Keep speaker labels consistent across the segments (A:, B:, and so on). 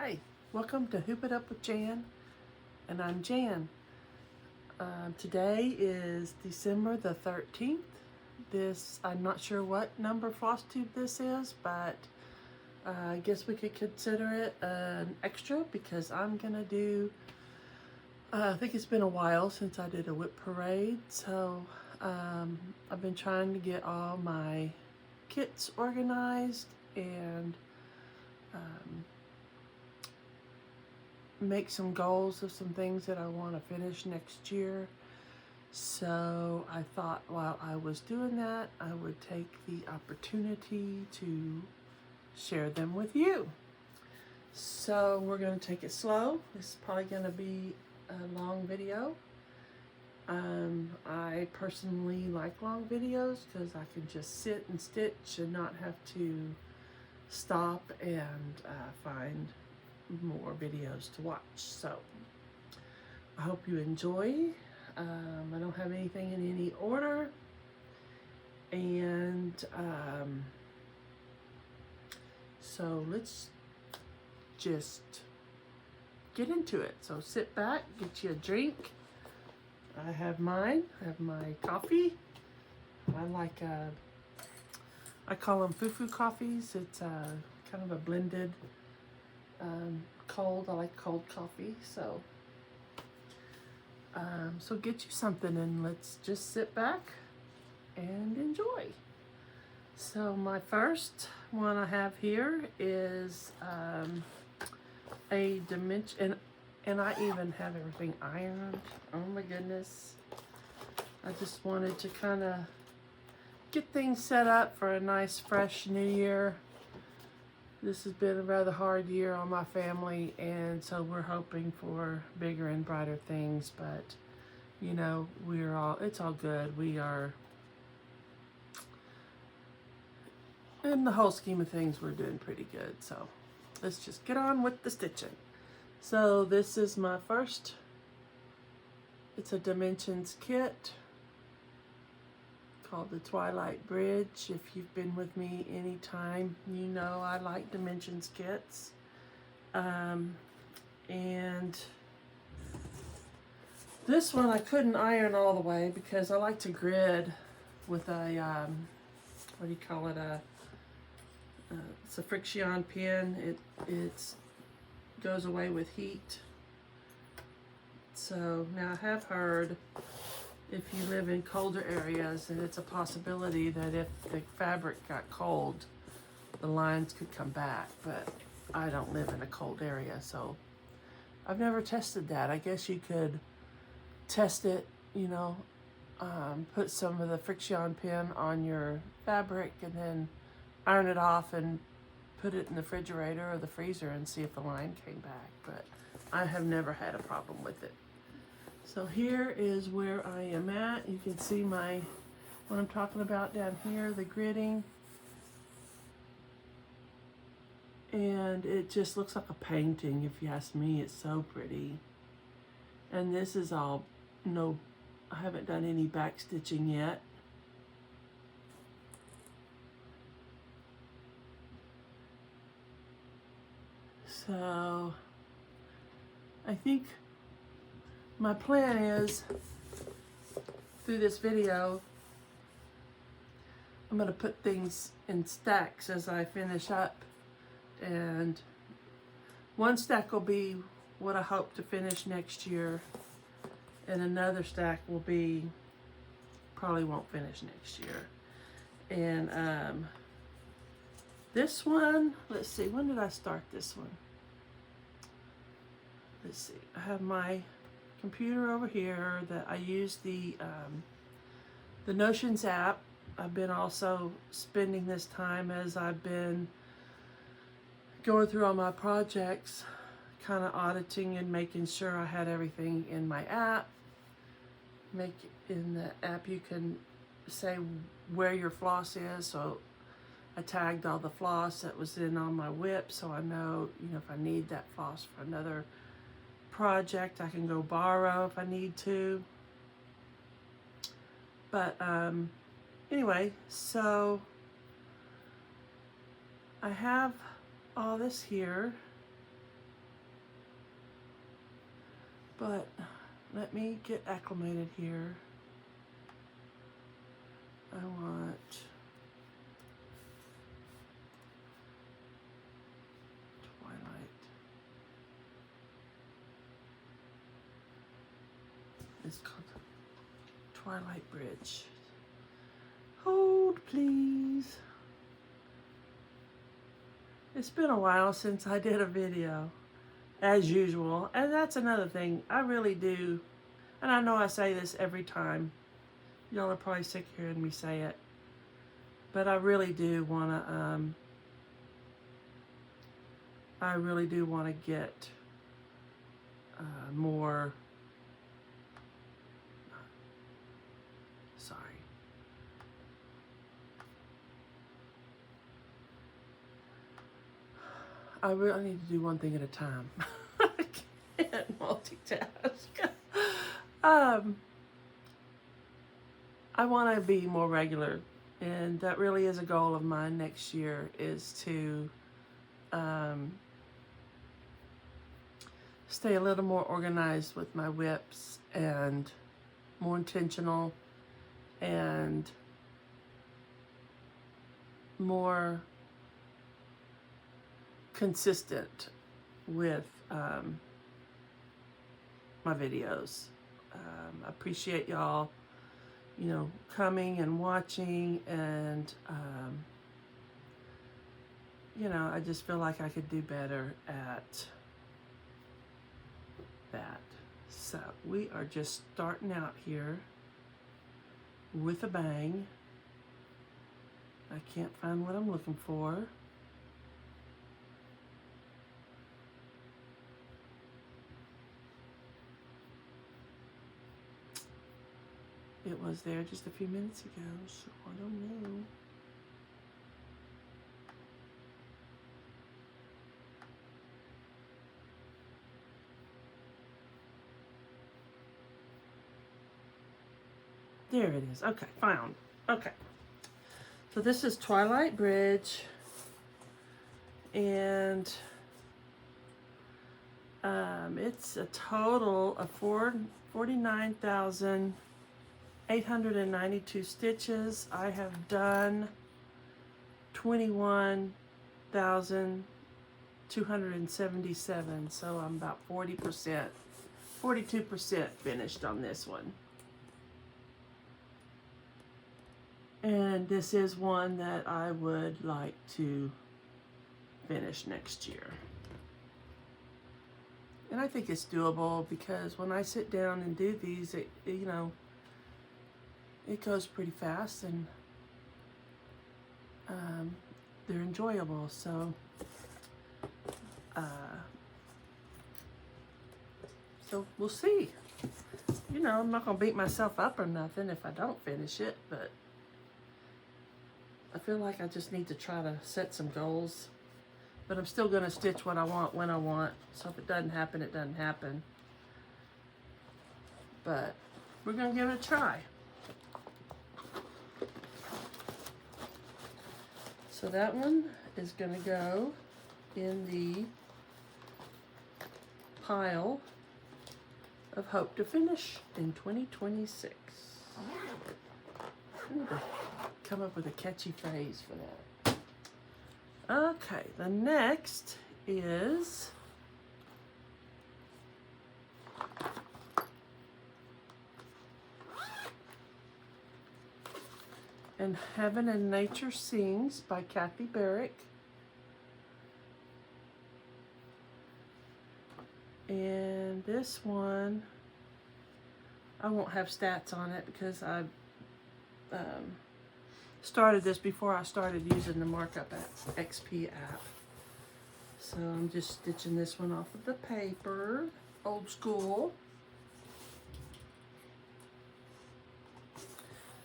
A: Hi, welcome to Hoop It Up with Jan, and I'm Jan. Today is December the 13th. I'm not sure what number Flosstube this is, but I guess we could consider it an extra because I'm gonna do, I think it's been a while since I did a WIP parade, so I've been trying to get all my kits organized and make some goals of some things that I want to finish next year. So I thought while I was doing that, I would take the opportunity to share them with you. So we're going to take it slow. This is probably going to be a long video. I personally like long videos because I can just sit and stitch and not have to stop and find more videos to watch. So I hope you enjoy. I don't have anything in any order, and so let's just get into it. So sit back, get you a drink. I have mine. I have my coffee. I call them foo-foo coffees. It's kind of a blended cold. I like cold coffee, so get you something and let's just sit back and enjoy. So my first one I have here is a dimension, and I even have everything ironed. Oh my goodness. I just wanted to kind of get things set up for a nice fresh new year. This has been a rather hard year on my family, and so we're hoping for bigger and brighter things, but you know, it's all good. We are, in the whole scheme of things, we're doing pretty good. So let's just get on with the stitching. So this is my first, it's a dimensions kit called the Twilight Bridge. If you've been with me any time, you know I like dimensions kits. And this one I couldn't iron all the way because I like to grid with a, what do you call it, it's a friction pin. It goes away with heat. So now I have heard if you live in colder areas, and it's a possibility that if the fabric got cold, the lines could come back, but I don't live in a cold area, so I've never tested that. I guess you could test it, you know, put some of the friction pin on your fabric and then iron it off and put it in the refrigerator or the freezer and see if the line came back, but I have never had a problem with it. So here is where I am at. You can see what I'm talking about down here, the gridding. And it just looks like a painting, if you ask me. It's so pretty. And this is all, I haven't done any back stitching yet. So I think my plan is, through this video, I'm going to put things in stacks as I finish up, and one stack will be what I hope to finish next year, and another stack will be probably won't finish next year. And this one, let's see, when did I start this one? Let's see, I have my computer over here that I use the Notions app. I've been also spending this time as I've been going through all my projects, kind of auditing and making sure I had everything in my app. In the app you can say where your floss is, so I tagged all the floss that was in on my WIP, so I know, if I need that floss for another project, I can go borrow if I need to. But anyway, so I have all this here, But let me get acclimated here. I want Twilight. It's called Twilight Bridge. Hold, please. It's been a while since I did a video, as usual. And that's another thing. I really do, and I know I say this every time. Y'all are probably sick of hearing me say it. But I really do want to get more, sorry. I really need to do one thing at a time. I can't multitask. I want to be more regular, and that really is a goal of mine next year, is to stay a little more organized with my WIPs and more intentional and more consistent with my videos. I appreciate y'all, you know, coming and watching, and you know, I just feel like I could do better at that. So we are just starting out here with a bang. I can't find what I'm looking for. It was there just a few minutes ago, so I don't know. There it is. Okay, found. Okay. So this is Twilight Bridge, and it's a total of 49,892 stitches. I have done 21,277, so I'm about 40%, 42% finished on this one. And this is one that I would like to finish next year. And I think it's doable, because when I sit down and do these, you know, it goes pretty fast, and they're enjoyable. So, so we'll see. You know, I'm not gonna beat myself up or nothing if I don't finish it, but I feel like I just need to try to set some goals. But I'm still gonna stitch what I want when I want. So if it doesn't happen, it doesn't happen. But we're gonna give it a try. So that one is gonna go in the pile of hope to finish in 2026. I need to come up with a catchy phrase for that. Okay, the next is In Heaven and Nature Sings by Kathy Barrick. And this one, I won't have stats on it because I started this before I started using the Markup XP app. So I'm just stitching this one off of the paper, old school.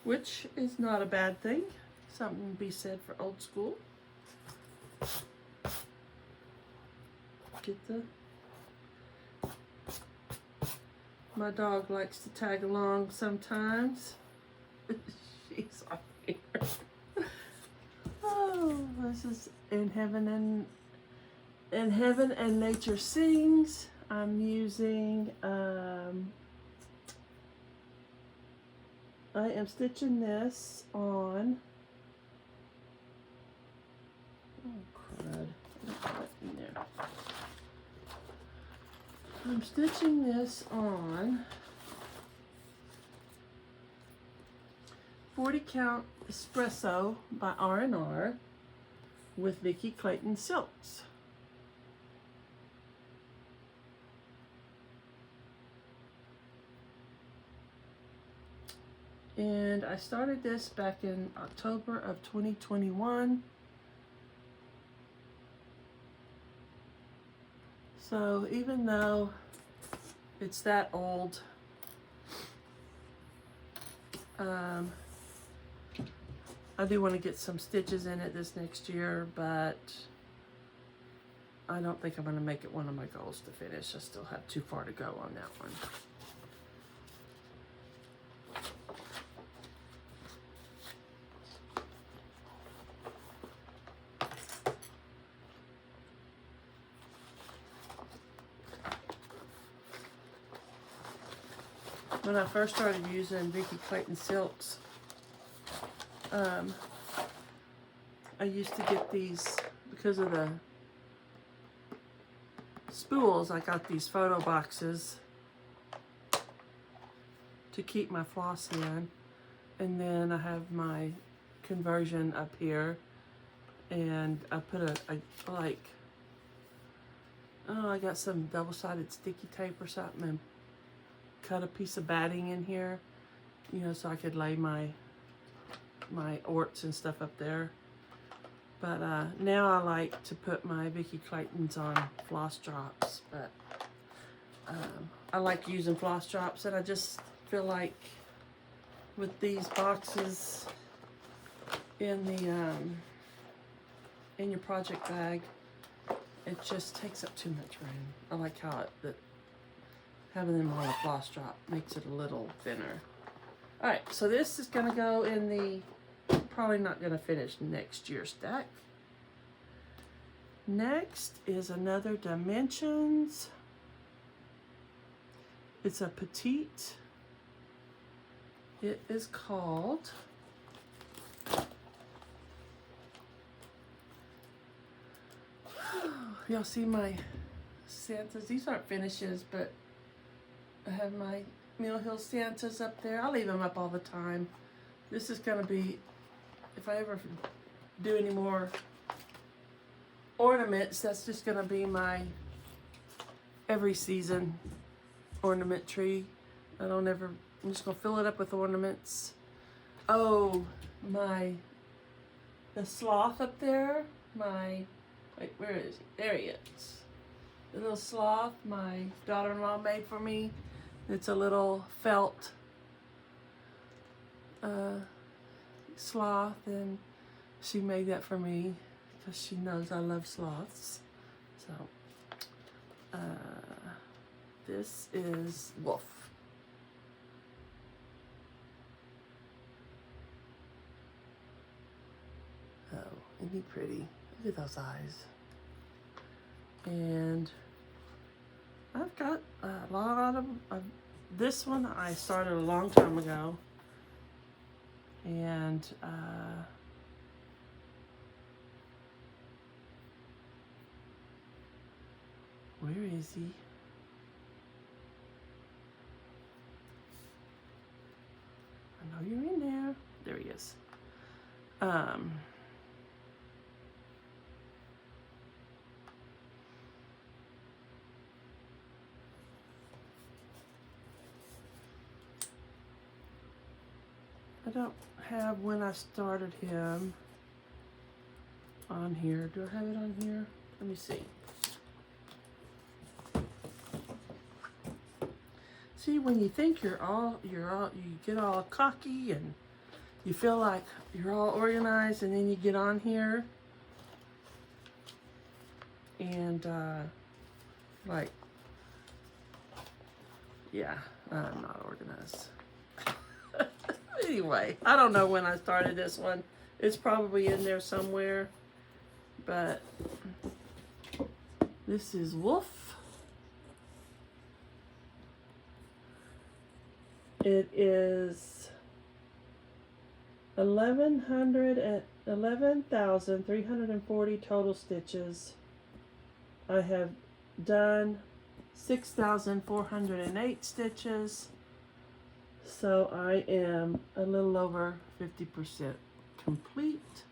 A: Which is not a bad thing. Something to be said for old school. Get the... My dog likes to tag along sometimes. She's on here. Oh, this is In Heaven and Nature Sings. I'm using, I am stitching this on, oh crud, put that in there. I'm stitching this on 40 count espresso by R&R with Vicki Clayton silks. And I started this back in October of 2021. So even though it's that old, I do want to get some stitches in it this next year, but I don't think I'm going to make it one of my goals to finish. I still have too far to go on that one. When I first started using Vicki Clayton silks, I used to get these, because of the spools, I got these photo boxes to keep my floss in. And then I have my conversion up here, and I put I got some double-sided sticky tape or something and cut a piece of batting in here, you know, so I could lay my orts and stuff up there. But now I like to put my Vicki Claytons on floss drops, but I like using floss drops, and I just feel like with these boxes in the in your project bag, it just takes up too much room. I like how having them on a floss drop makes it a little thinner. All right, so this is gonna go in the, probably not gonna finish next year's stack. Next is another Dimensions. It's a petite. It is called y'all see my Santas. These aren't finishes, but I have my Mill Hill Santas up there. I leave them up all the time. This is gonna be, if I ever do any more ornaments, that's just gonna be my every season ornament tree. I'm just gonna fill it up with ornaments. Oh, the sloth up there, wait, where is he? There he is. The little sloth my daughter-in-law made for me. It's a little felt sloth, and she made that for me because she knows I love sloths. So this is Wolf. Oh, isn't he pretty? Look at those eyes. And I've got a lot of this one I started a long time ago, and where is he? I know you're in there. There he is. I don't have when I started him on here. Do I have it on here? Let me see. See, when you think you get all cocky and you feel like you're all organized, and then you get on here and like, yeah, I'm not organized. Anyway, I don't know when I started this one. It's probably in there somewhere, but this is Wolf. It is 11,340 total stitches. I have done 6,408 stitches, so I am a little over 50% complete.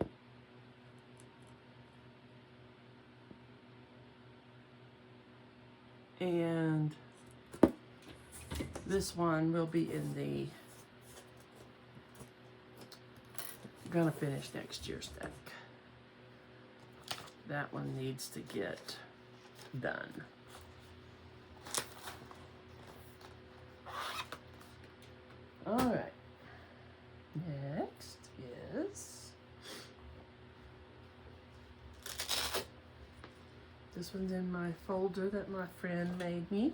A: And this one will be in the, I'm gonna finish next year's deck. That one needs to get done. All right, next is, this one's in my folder that my friend made me.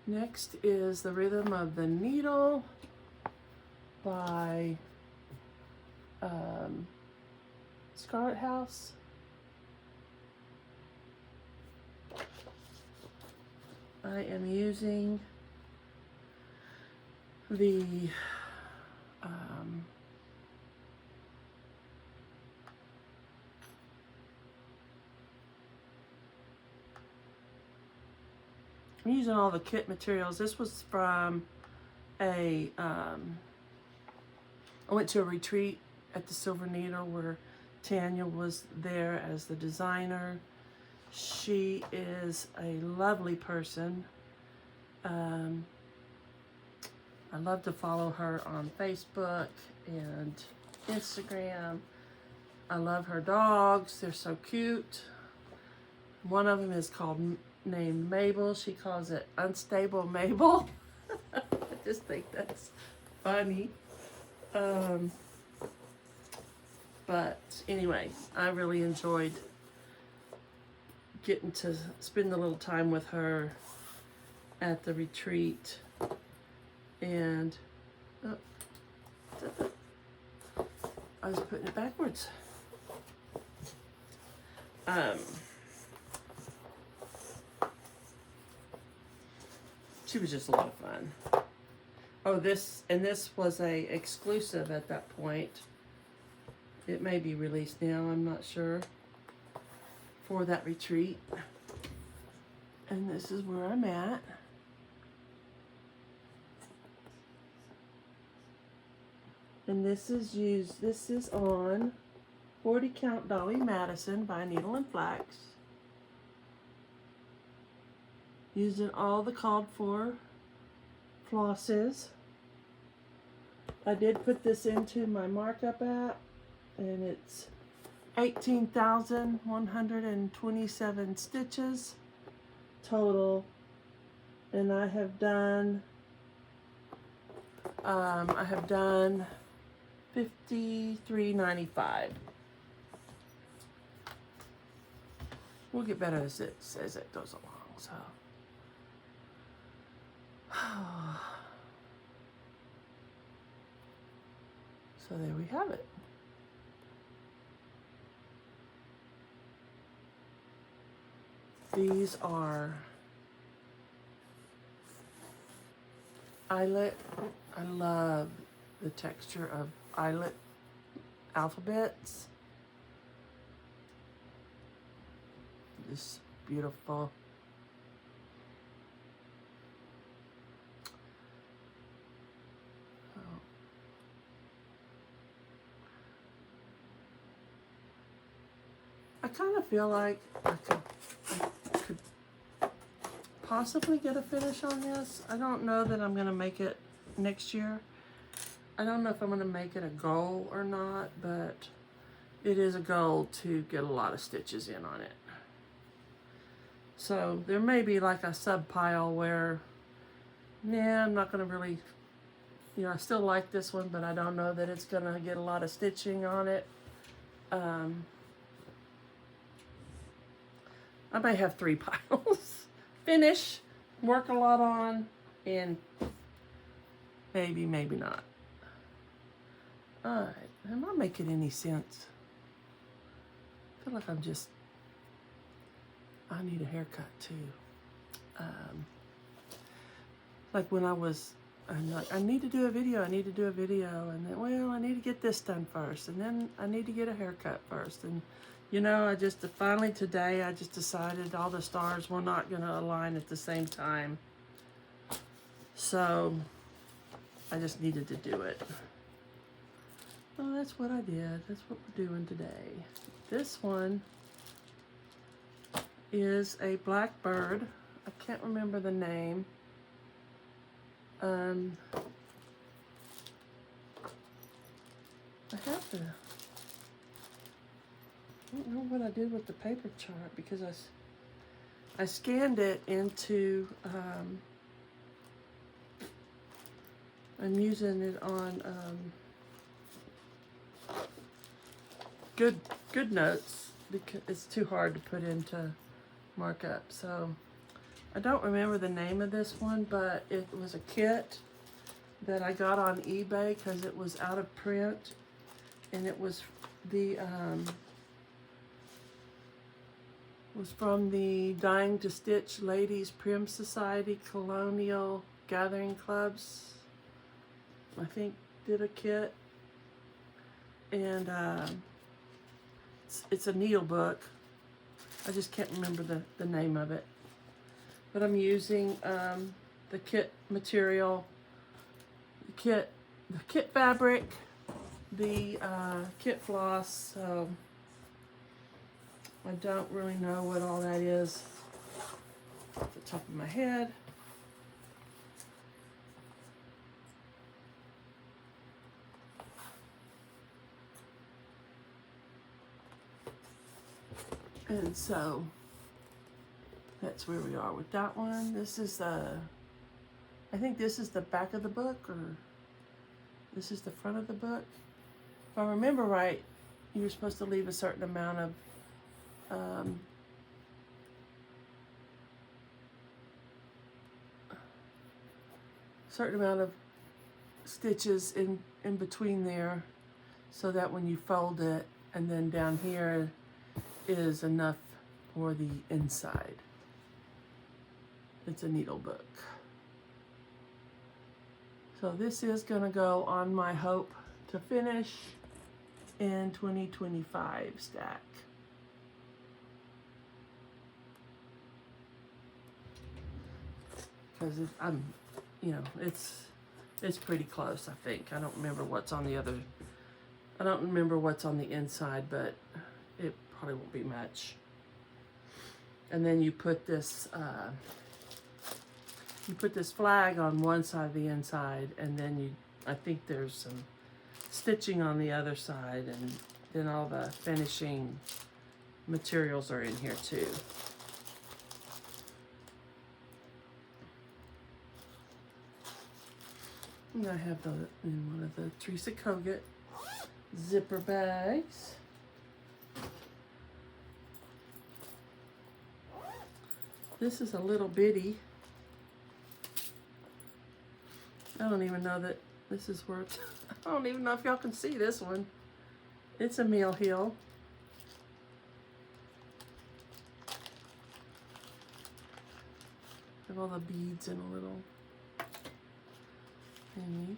A: Next is The Rhythm of the Needle by Scarlet House. I am using the I'm using all the kit materials. This was from I went to a retreat at the Silver Needle where Tanya was there as the designer. She is a lovely person. I love to follow her on Facebook and Instagram. I love her dogs. They're so cute. One of them is named Mabel. She calls it Unstable Mabel. I just think that's funny. But anyway, I really enjoyed getting to spend a little time with her at the retreat. And I was putting it backwards. She was just a lot of fun. Oh, this was a exclusive at that point. It may be released now, I'm not sure, for that retreat. And this is where I'm at. And this is on 40 Count Dolly Madison by Needle and Flax. Using all the called for flosses. I did put this into my markup app, and it's 18,127 stitches total, and I have done 53.95. We'll get better as it goes along. So. So there we have it. These are eyelet. I love the texture of eyelet alphabets. This beautiful. I kind of feel like I could possibly get a finish on this. I don't know that I'm going to make it next year. I don't know if I'm going to make it a goal or not, but it is a goal to get a lot of stitches in on it. So there may be like a sub pile where, yeah, I'm not going to really, I still like this one, but I don't know that it's going to get a lot of stitching on it. I may have 3 piles. Finish, work a lot on, and maybe not. Alright, am I making any sense? I feel like I need a haircut too. like when I'm like, I need to do a video, I need to do a video, and then, well, I need to get this done first, and then I need to get a haircut first, and you know, finally today, I just decided all the stars were not going to align at the same time. So, I just needed to do it. Well, that's what I did. That's what we're doing today. This one is a blackbird. I can't remember the name. I have to... I don't know what I did with the paper chart because I scanned it into, I'm using it on good notes because it's too hard to put into markup. So I don't remember the name of this one, but it was a kit that I got on eBay because it was out of print, and it was from the Dying to Stitch Ladies Prim Society Colonial Gathering Clubs. I think did a kit, and it's a needle book. I just can't remember the name of it, but I'm using the kit material, the kit fabric, the kit floss. So I don't really know what all that is off the top of my head. And so that's where we are with that one. This is I think this is the back of the book, or this is the front of the book. If I remember right, you're supposed to leave a certain amount of stitches in between there, so that when you fold it, and then down here is enough for the inside. It's a needle book. So this is gonna go on my hope to finish in 2025 stack. Because it's pretty close, I think. I don't remember what's on the other, I don't remember what's on the inside, but it probably won't be much. And then you put this flag on one side of the inside, and then I think there's some stitching on the other side, and then all the finishing materials are in here too. And I have in one of the Teresa Kogut zipper bags. This is a little bitty. I don't even know that this is worth, I don't even know if y'all can see this one. It's a meal heel. Have all the beads in a little thingy.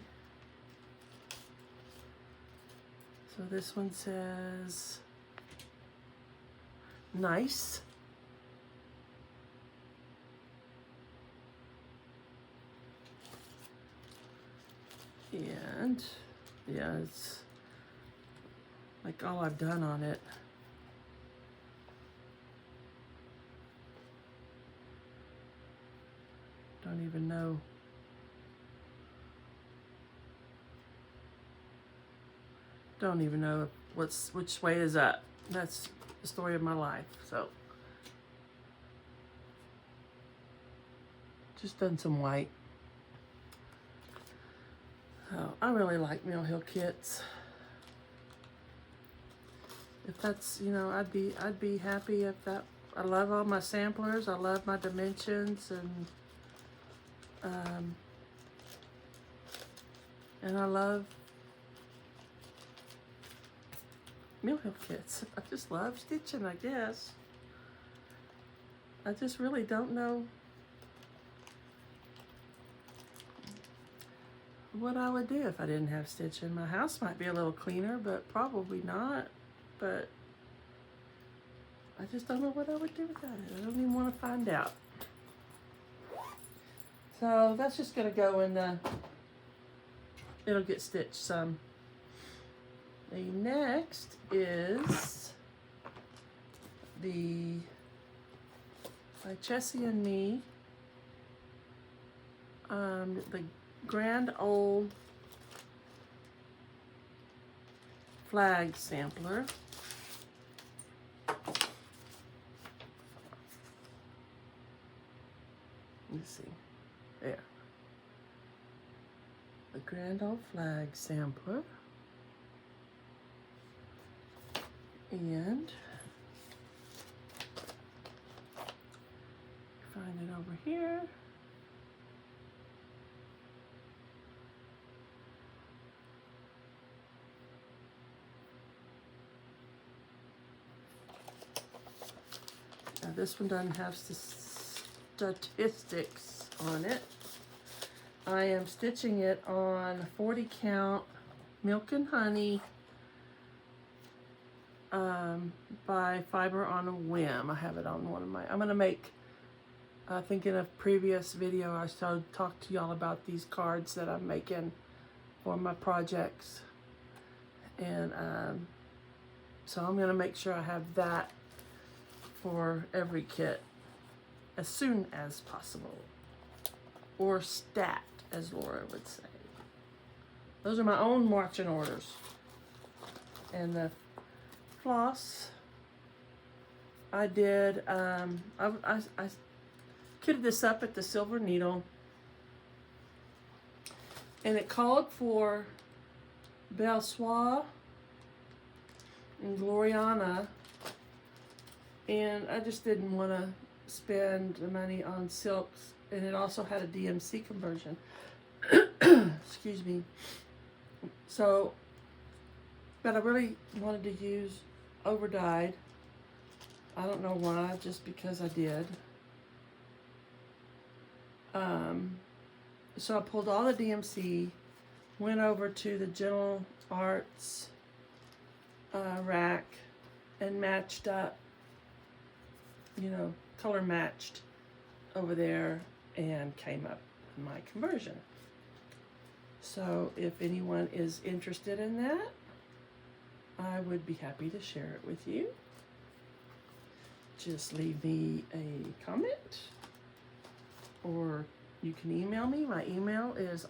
A: So this one says nice. And yeah, it's like all I've done on it. Don't even know. Don't even know which way is up. That's the story of my life. So just done some white. So I really like Mill Hill kits. If that's, I'd be happy if that. I love all my samplers. I love my dimensions, and I love Mill Hill kits. I just love stitching, I guess. I just really don't know what I would do if I didn't have stitching. My house might be a little cleaner, but probably not. But I just don't know what I would do without it. I don't even want to find out. So that's just gonna go in the, it'll get stitched some. The next is the by Chessie and Me, the Grand Old Flag Sampler. Let's see, there. The Grand Old Flag Sampler. And find it over here. Now this one doesn't have statistics on it. I am stitching it on 40 count Milk and Honey by Fiber on a Whim. I have it on one of my, I'm gonna make, I think in a previous video I talked to y'all about these cards that I'm making for my projects. And so I'm gonna make sure I have that for every kit as soon as possible. Or stat, as Laura would say. Those are my own marching orders. And the floss, I did, I kitted this up at the Silver Needle. And it called for Belle Soie and Gloriana. And I just didn't want to spend the money on silks. And it also had a DMC conversion. Excuse me. So, but I really wanted to use overdyed. I don't know why, just because I did. So I pulled all the DMC, went over to the Gentle Arts rack and matched up, you know, color matched over there and came up with my conversion. So if anyone is interested in that, I would be happy to share it with you. Just leave me a comment or you can email me. My email is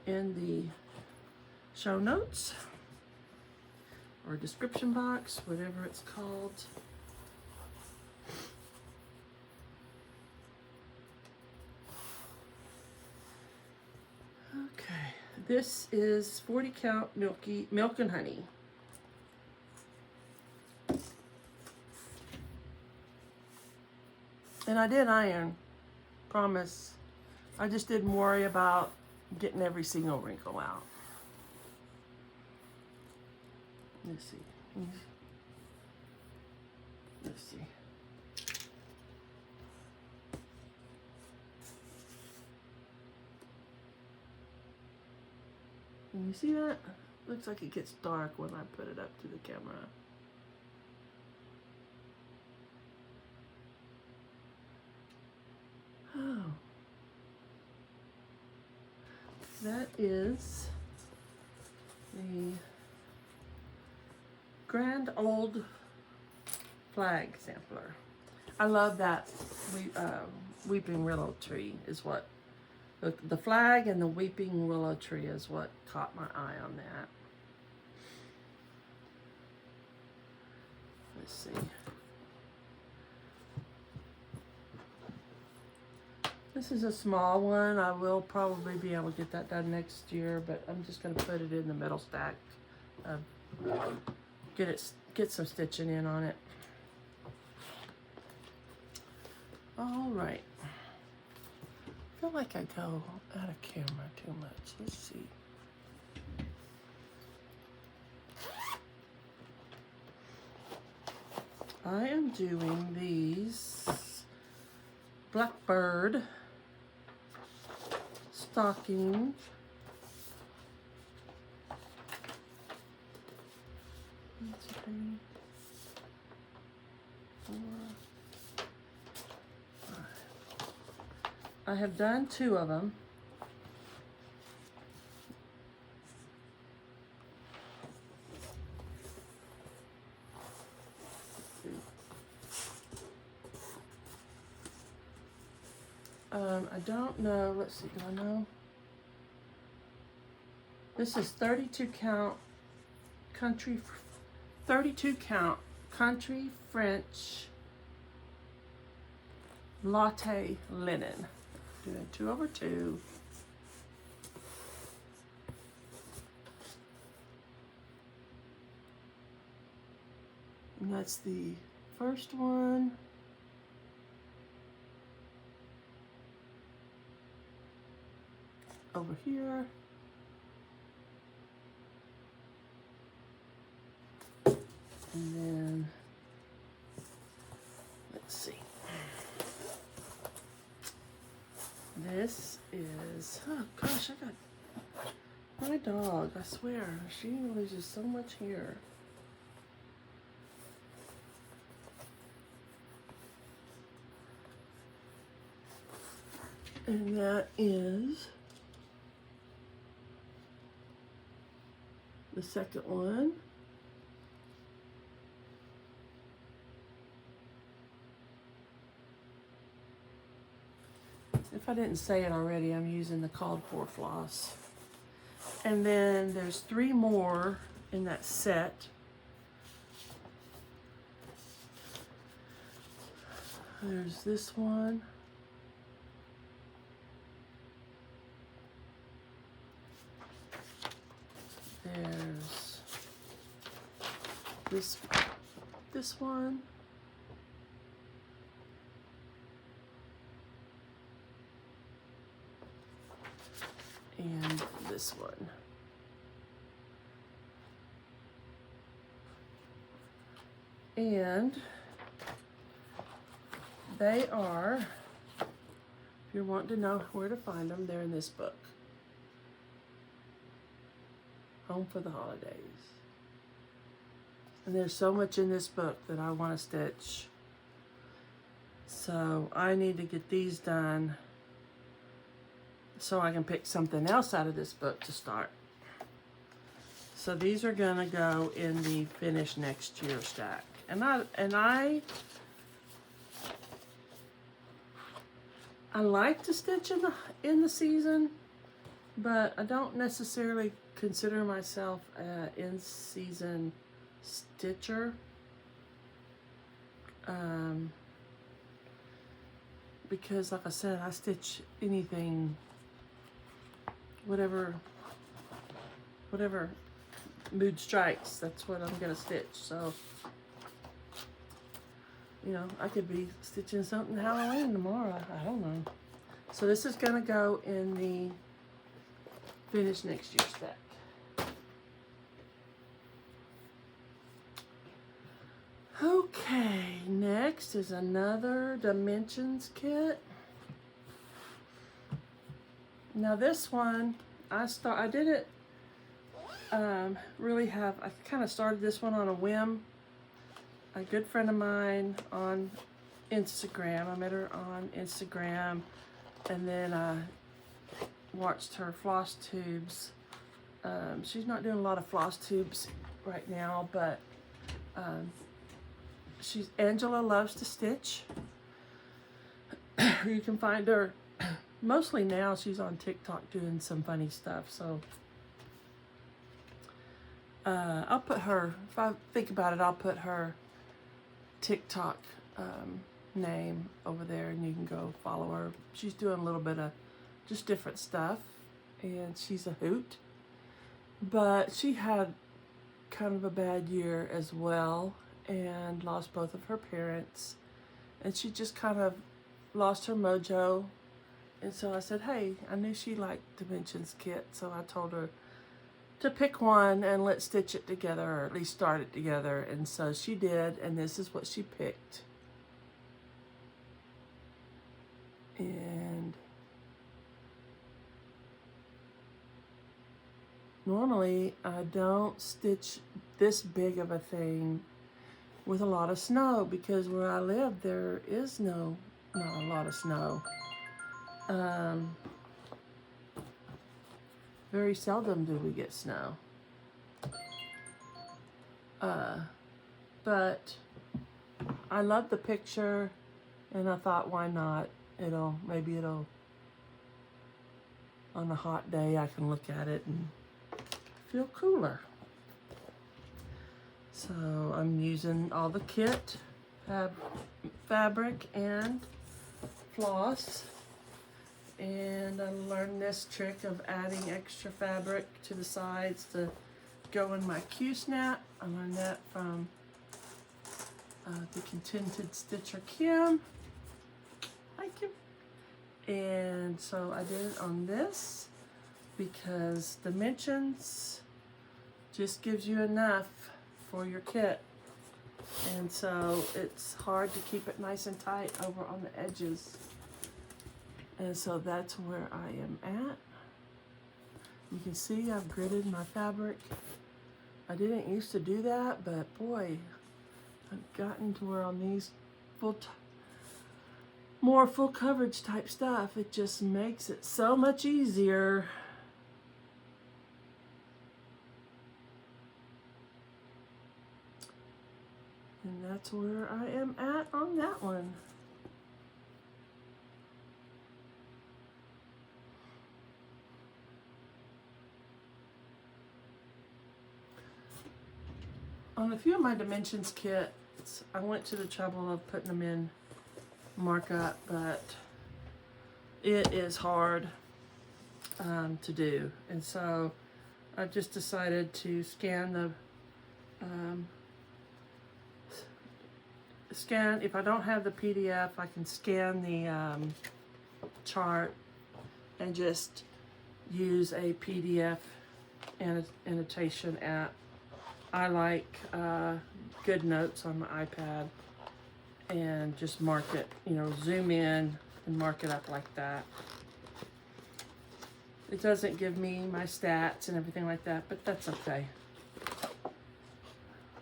A: in the show notes or description box, whatever it's called. Okay, this is 40 count Milk and Honey. And I did iron, promise. I just didn't worry about getting every single wrinkle out. Let's see. Let's see. Can you see that? Looks like it gets dark when I put it up to the camera. Oh. That is the Grand Old Flag Sampler. I love that weeping willow tree is what, the flag and the weeping willow tree is what caught my eye on that. Let's see. This is a small one. I will probably be able to get that done next year, but I'm just going to put it in the middle stack. Get some stitching in on it. All right. I feel like I go out of camera too much. Let's see. I am doing these Blackbird Stockings 2, 4, 5. I have done 2 of them. I don't know, let's see, do I know? This is 32 count country, 32 count country French latte linen. Doing 2/2. And that's the first one. Over here. And then, let's see. This is, oh gosh, I got my dog, I swear, she loses so much hair. And that is the second one. If I didn't say it already, I'm using the called for floss. And then there's 3 more in that set. There's this one. There's this one. And this one. And they are, if you want to know where to find them, they're in this book. Home for the Holidays. And there's so much in this book that I want to stitch. So I need to get these done so I can pick something else out of this book to start. So these are gonna go in the finish next year stack. And I like to stitch in the season, but I don't necessarily consider myself an in-season stitcher. Because like I said, I stitch anything, whatever mood strikes, that's what I'm gonna stitch. So, you know, I could be stitching something Halloween tomorrow, I don't know. So this is gonna go in the finish next year stack. Okay, next is another Dimensions kit. Now this one, I didn't really have, I kind of started this one on a whim. A good friend of mine on Instagram, I met her on Instagram, and then I watched her Flosstubes. She's not doing a lot of Flosstubes right now, but Angela loves to stitch. You can find her mostly now. She's on TikTok doing some funny stuff. So I'll put her, if I think about it, I'll put her TikTok name over there, and you can go follow her. She's doing a little bit of just different stuff, and she's a hoot. But she had kind of a bad year as well, and lost both of her parents, and she just kind of lost her mojo. And so I said, hey, I knew she liked Dimensions kit, so I told her to pick one and let's stitch it together, or at least start it together. And so she did, and this is what she picked. And normally I don't stitch this big of a thing with a lot of snow, because where I live there is not a lot of snow. Very seldom do we get snow. But I love the picture, and I thought, why not? Maybe it'll, on a hot day, I can look at it and feel cooler. So I'm using all the kit, fabric and floss. And I learned this trick of adding extra fabric to the sides to go in my Q-snap. I learned that from the Contented Stitcher Kim. Hi, Kim. And so I did it on this because dimensions just gives you enough for your kit. And so it's hard to keep it nice and tight over on the edges. And so that's where I am at. You can see I've gridded my fabric. I didn't used to do that, but boy, I've gotten to where on these more full coverage type stuff, it just makes it so much easier. And that's where I am at on that one. On a few of my dimensions kits, I went to the trouble of putting them in markup, but it is hard to do. And so I've just decided to scan the if I don't have the PDF, I can scan the chart and just use a PDF annotation app. I like Good Notes on my iPad, and just mark it, zoom in and mark it up like that. It doesn't give me my stats and everything like that, but that's okay.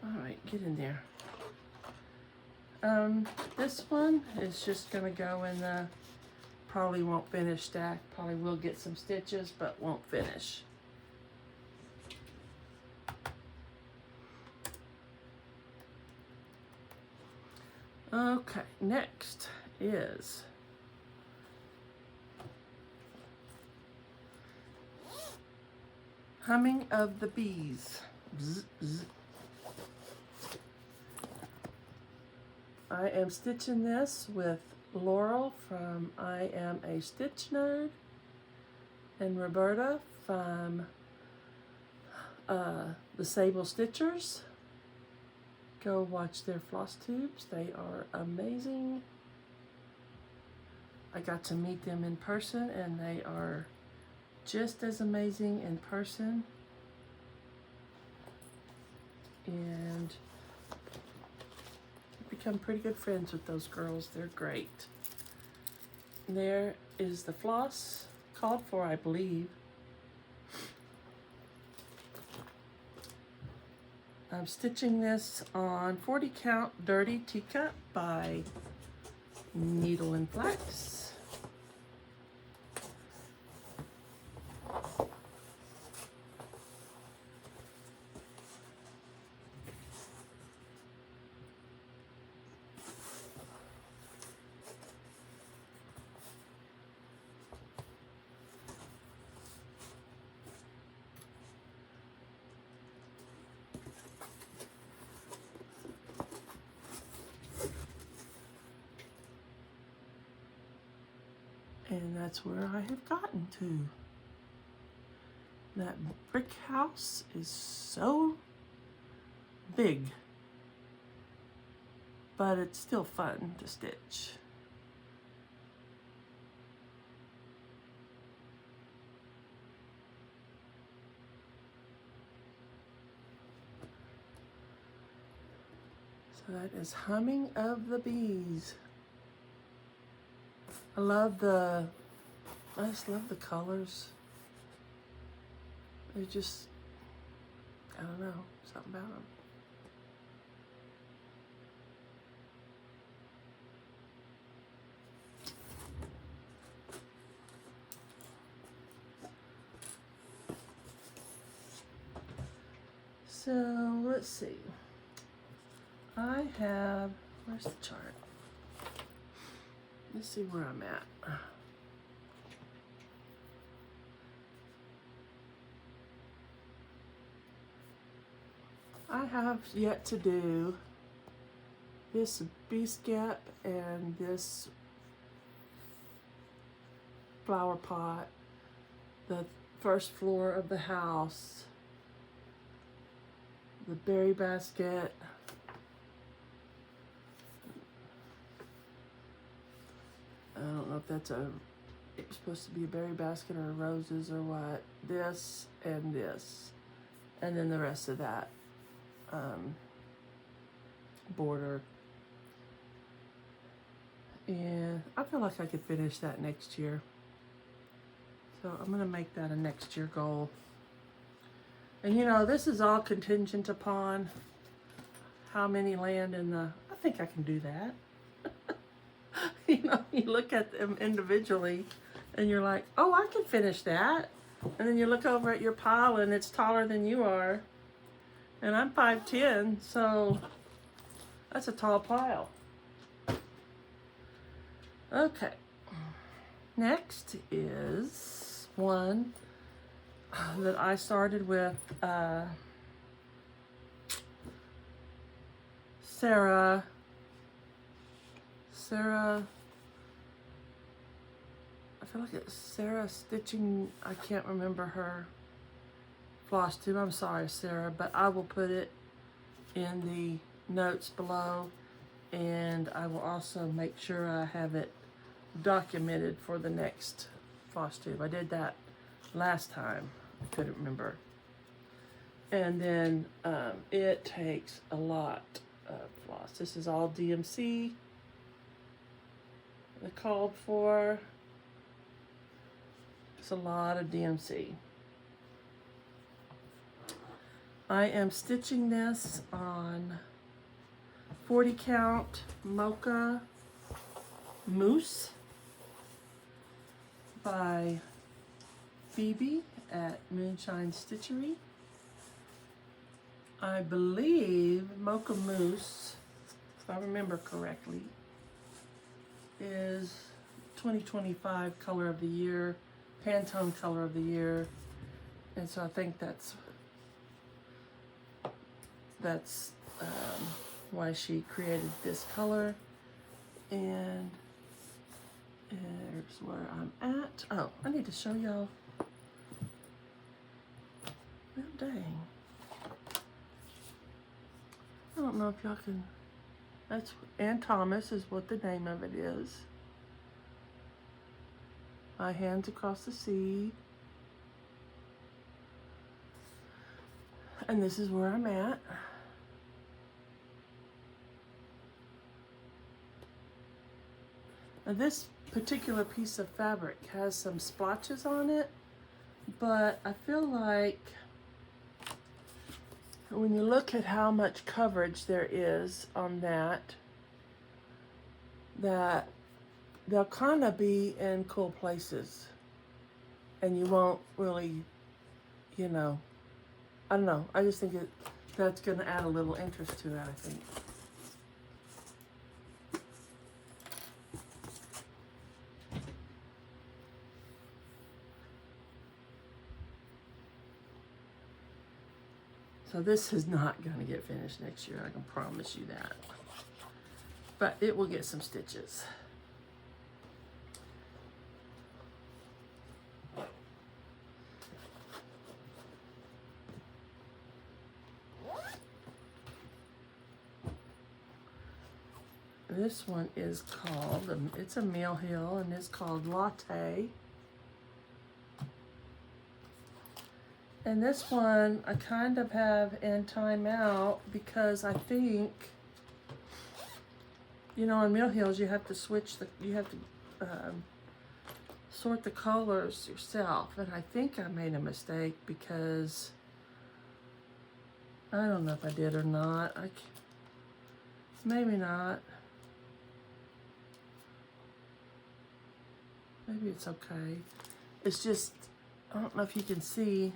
A: All right, get in there. This one is just gonna go in the probably won't finish stack. Probably will get some stitches, but won't finish. Okay, next is Humming of the Bees. Bzz, bzz. I am stitching this with Laurel from I Am a Stitch Nerd and Roberta from the Sable Stitchers. Go watch their Flosstubes. They are amazing. I got to meet them in person, and they are just as amazing in person. And I've become pretty good friends with those girls. They're great. There is the floss called for, I believe. I'm stitching this on 40 count Dirty Teacup by Needle and Flax. And that's where I have gotten to. That brick house is so big, but it's still fun to stitch. So that is Humming of the Bees. I just love the colors. They're just I don't know, something about them. So let's see. I have, where's the chart? Let's see where I'm at. I have yet to do this beast gap and this flower pot, the first floor of the house, the berry basket, I don't know if that's it's supposed to be a berry basket or roses or what, this, and then the rest of that border. And I feel like I could finish that next year. So I'm gonna make that a next year goal. And you know, this is all contingent upon how many land in the, I think I can do that. You know, you look at them individually and you're like, oh, I can finish that. And then you look over at your pile and it's taller than you are. And I'm 5'10", so that's a tall pile. Okay. Next is one that I started with Sarah, I feel like it's Sarah Stitching, I can't remember her Flosstube. I'm sorry, Sarah, but I will put it in the notes below, and I will also make sure I have it documented for the next Flosstube. I did that last time. I couldn't remember. And then it takes a lot of floss. This is all DMC. The called for. It's a lot of DMC. I am stitching this on 40 count Mocha Mousse by Phoebe at Moonshine Stitchery. I believe Mocha Mousse, if I remember correctly, is 2025 color of the year, Pantone color of the year, and so I think that's why she created this color. And here's where I'm at. Oh, I need to show y'all. Well, dang. I don't know if y'all can. That's Ann Thomas is what the name of it is. My Hands Across the Sea. And this is where I'm at. Now this particular piece of fabric has some splotches on it, but I feel like when you look at how much coverage there is on that they'll kind of be in cool places and you won't really, you know, I don't know. I just think that's going to add a little interest to it, I think. So this is not going to get finished next year, I can promise you that. But it will get some stitches. This one is called, it's a Mill Hill, and it's called Latte. And this one, I kind of have in timeout because I think, you know, on Mill Hills, you have to sort the colors yourself. And I think I made a mistake because I don't know if I did or not. Maybe not. Maybe it's okay. It's just, I don't know if you can see.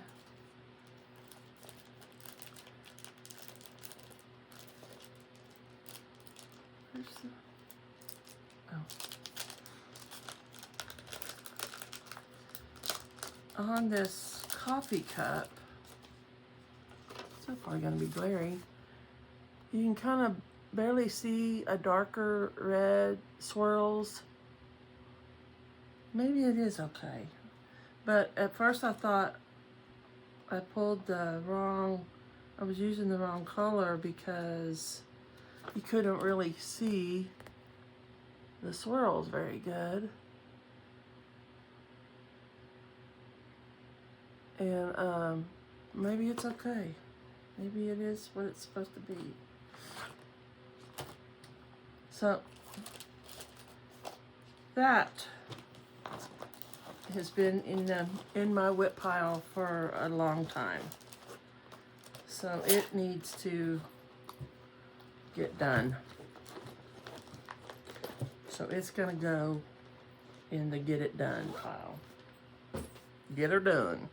A: Where's the, oh. On this coffee cup, so far gonna be glary, you can kind of barely see a darker red swirls. Maybe it is okay. But at first I thought I pulled the wrong, I was using the wrong color because you couldn't really see the swirls very good. And maybe it's okay. Maybe it is what it's supposed to be. So that has been in my WIP pile for a long time. So it needs to get done. So it's gonna go in the get it done pile. Get her done.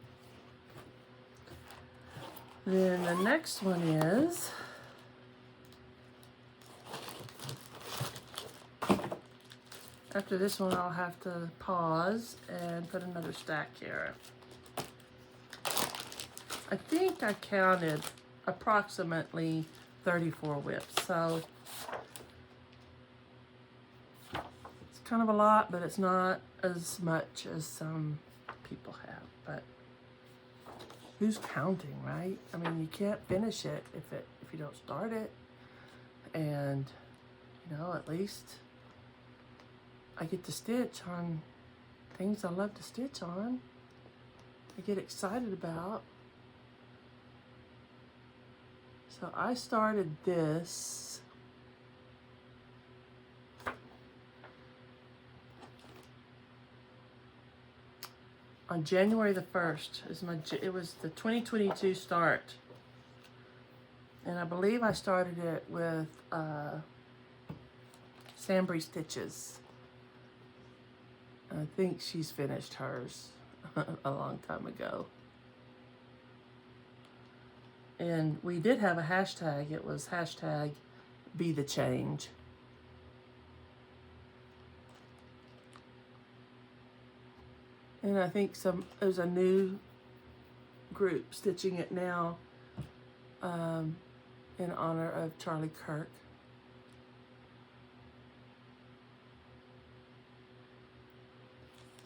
A: Then the next one is after this one, I'll have to pause and put another stack here. I think I counted approximately 34 WIPs, so it's kind of a lot, but it's not as much as some people have. But who's counting, right? I mean, you can't finish it if you don't start it, and you know, at least I get to stitch on things I love to stitch on. I get excited about. So I started this on January the 1st. It was the 2022 start. And I believe I started it with Sambry Stitches. I think she's finished hers a long time ago. And we did have a hashtag. It was hashtag Be the Change. And I think there's a new group stitching it now in honor of Charlie Kirk.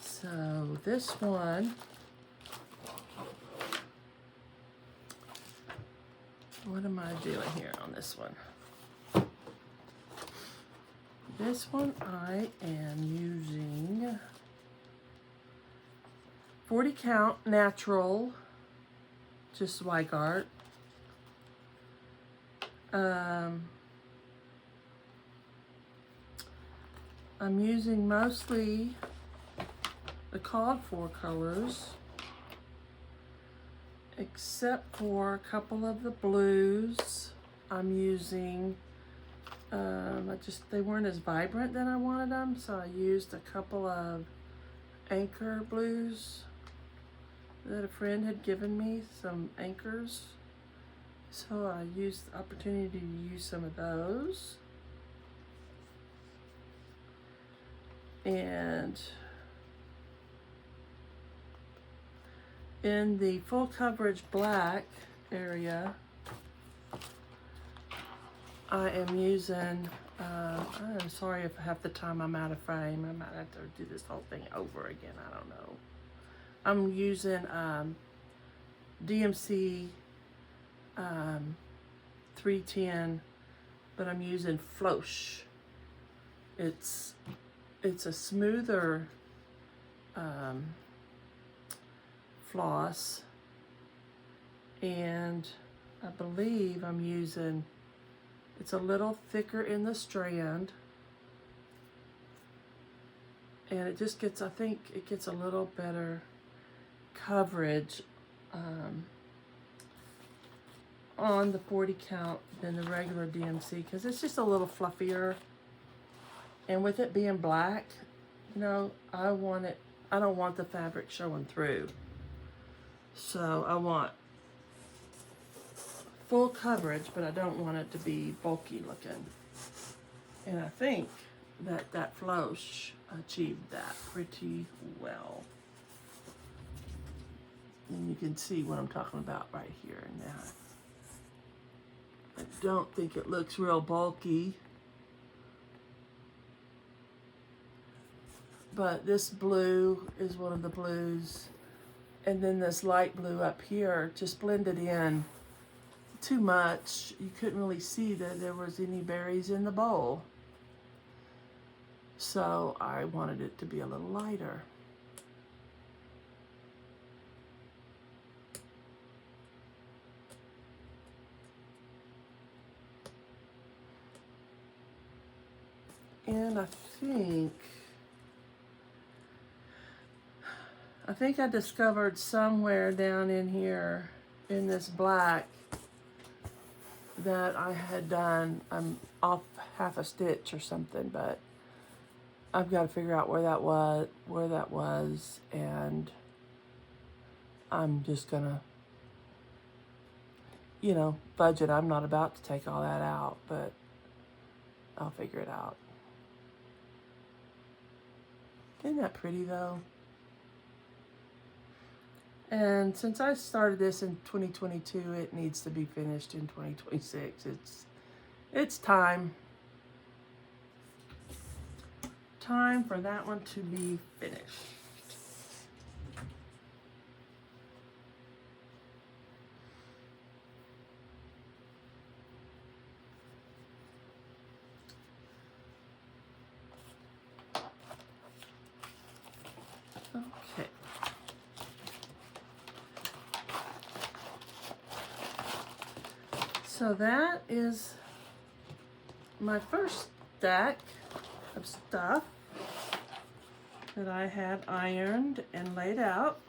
A: So this one, what am I doing here on this one? This one I am using 40 count natural, just Weigart. I'm using mostly the called for colors, except for a couple of the blues. I'm using, they weren't as vibrant than I wanted them, so I used a couple of anchor blues that a friend had given me, some anchors. So I used the opportunity to use some of those. And in the full coverage black area, I am using, I'm sorry if half the time I'm out of frame. I might have to do this whole thing over again. I don't know. I'm using DMC 310, but I'm using Flosh. It's a smoother floss, and I believe I'm using, it's a little thicker in the strand, and it just gets, I think it gets a little better coverage on the 40 count than the regular DMC because it's just a little fluffier. And with it being black, you know, I don't want the fabric showing through. So I want full coverage, but I don't want it to be bulky looking. And I think that Floss achieved that pretty well. And you can see what I'm talking about right here now. I don't think it looks real bulky. But this blue is one of the blues. And then this light blue up here just blended in too much. You couldn't really see that there was any berries in the bowl. So I wanted it to be a little lighter. And I think I discovered somewhere down in here in this black that I had done, I'm off half a stitch or something, but I've got to figure out where that was, and I'm just gonna, you know, budget. I'm not about to take all that out, but I'll figure it out. Isn't that pretty though? And since I started this in 2022, it needs to be finished in 2026. It's time. Time for that one to be finished. Okay. So that is my first stack of stuff that I had ironed and laid out.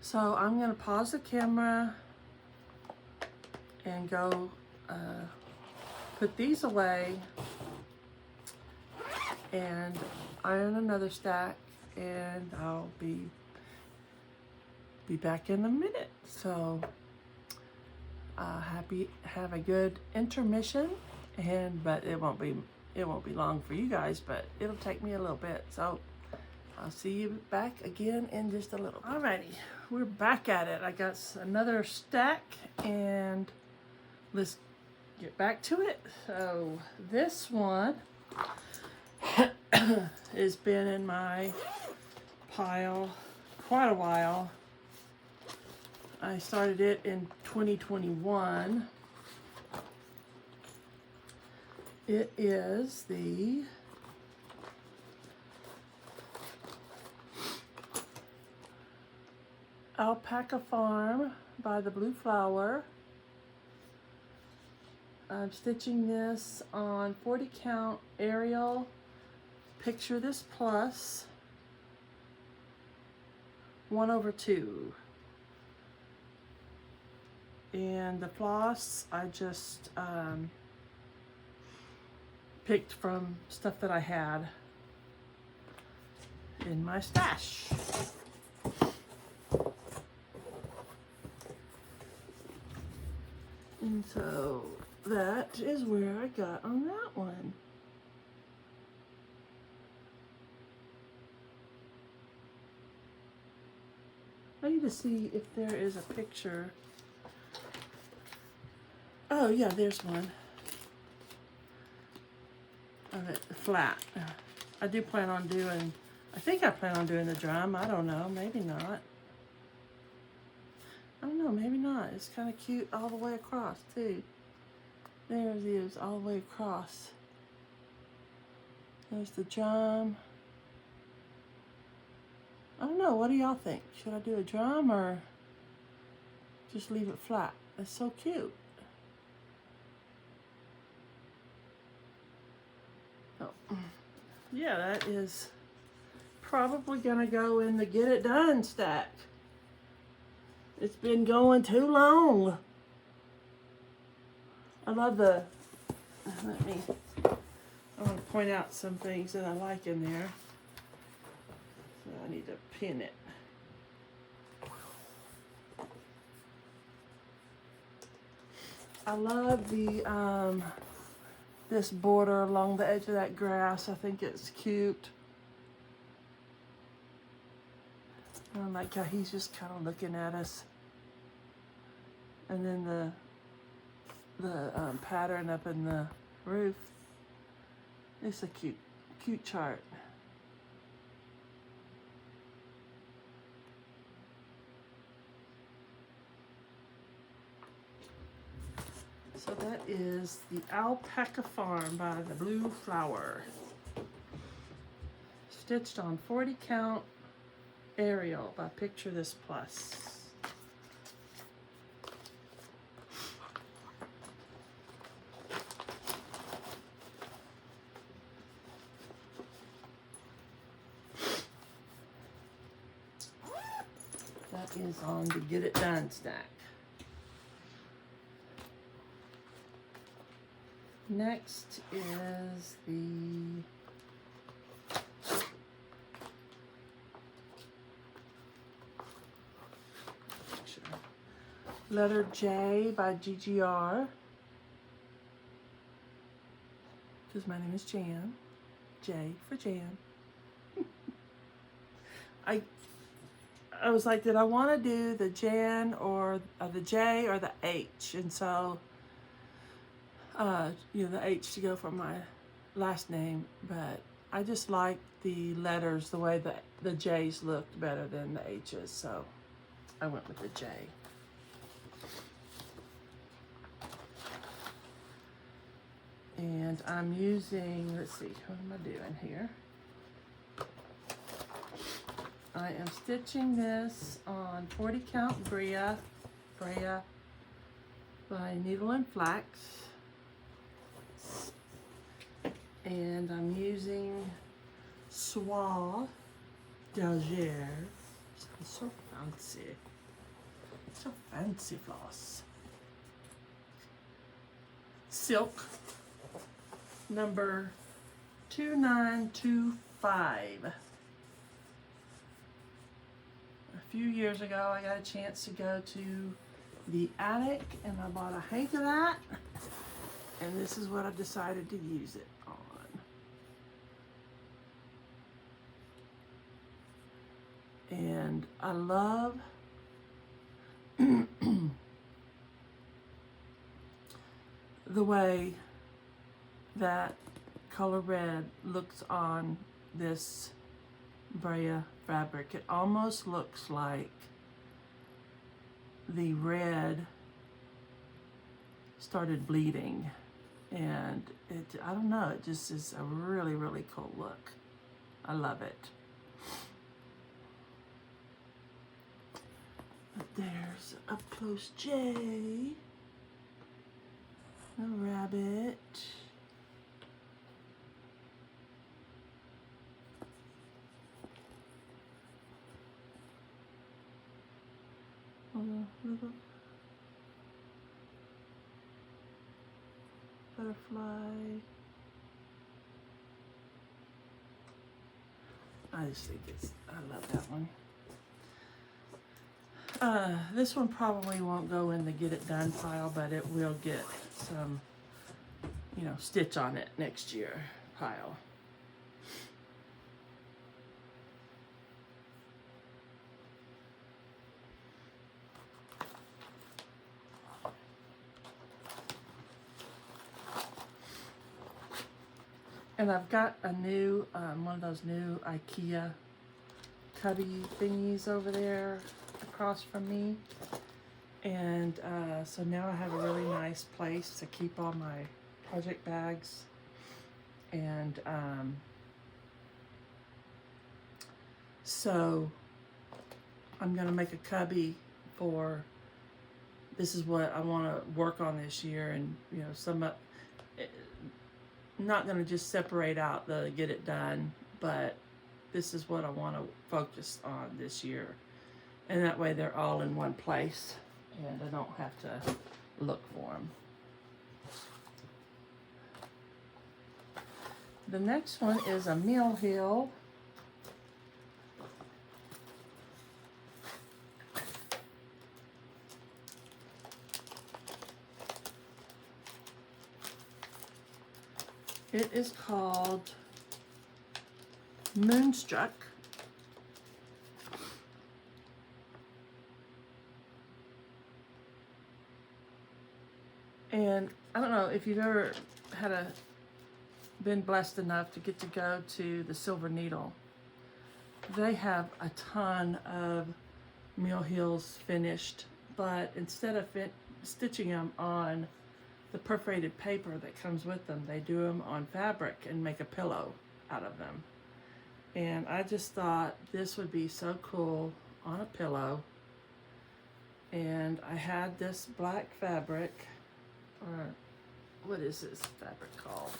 A: So I'm going to pause the camera and go put these away and iron another stack, and I'll be back in a minute. So have a good intermission, but it won't be long for you guys, but it'll take me a little bit. So I'll see you back again in just a little. Alrighty, we're back at it. I got another stack, and let's get back to it. So this one has been in my pile quite a while. I started it in 2021. It is the Alpaca Farm by the Blue Flower. I'm stitching this on 40 count Arial. Picture this plus 1/2. And the floss I just picked from stuff that I had in my stash. And so that is where I got on that one. I need to see if there is a picture. Oh yeah, there's one of it flat. I plan on doing the drum. I don't know, maybe not. I don't know, maybe not. It's kind of cute all the way across too. There it is, all the way across. There's the drum. I don't know, what do y'all think? Should I do a drum or just leave it flat? It's so cute. Oh. Yeah, that is probably gonna go in the Get It Done stack. It's been going too long. I love the, I want to point out some things that I like in there. So I need to pin it. I love the, this border along the edge of that grass. I think it's cute. I like how he's just kind of looking at us. And then the pattern up in the roof. It's a cute chart. So that is the Alpaca Farm by the Blue Flower. Stitched on 40 count Arial by Picture This Plus. That is on the Get It Done stack. Next is the Letter J by GGR, because my name is Jan. J for Jan. I was like, did I want to do the Jan or the J or the H? And so, you know, the H to go for my last name, but I just like the letters, the way that the J's looked better than the H's, so I went with the J. And I'm using, let's see, what am I doing here? I am stitching this on 40 count Brea by Needle and Flax. And I'm using Soie d'Alger. So fancy. So fancy floss. Silk number 2925. A few years ago, I got a chance to go to the attic and I bought a hank of that, and this is what I decided to use it on. And I love the way that color red looks on this Brea fabric. It almost looks like the red started bleeding, and I don't know, it just is a really, really cool look. I love it. But there's up close J, a rabbit. A little butterfly. I just think I love that one. This one probably won't go in the Get It Done pile, but it will get some, you know, stitch on it next year pile. And I've got a new, one of those new IKEA cubby thingies over there across from me. And so now I have a really nice place to keep all my project bags. And so I'm gonna make a cubby for, this is what I wanna work on this year, and you know, some not going to just separate out the Get It Done, but this is what I want to focus on this year. And that way they're all in one place and I don't have to look for them. The next one is a Mill Hill. It is called Moonstruck. And I don't know if you've ever been blessed enough to get to go to the Silver Needle. They have a ton of Mill Hills finished, but instead of stitching them on the perforated paper that comes with them, they do them on fabric and make a pillow out of them. And I just thought this would be so cool on a pillow. And I had this black fabric, or what is this fabric called?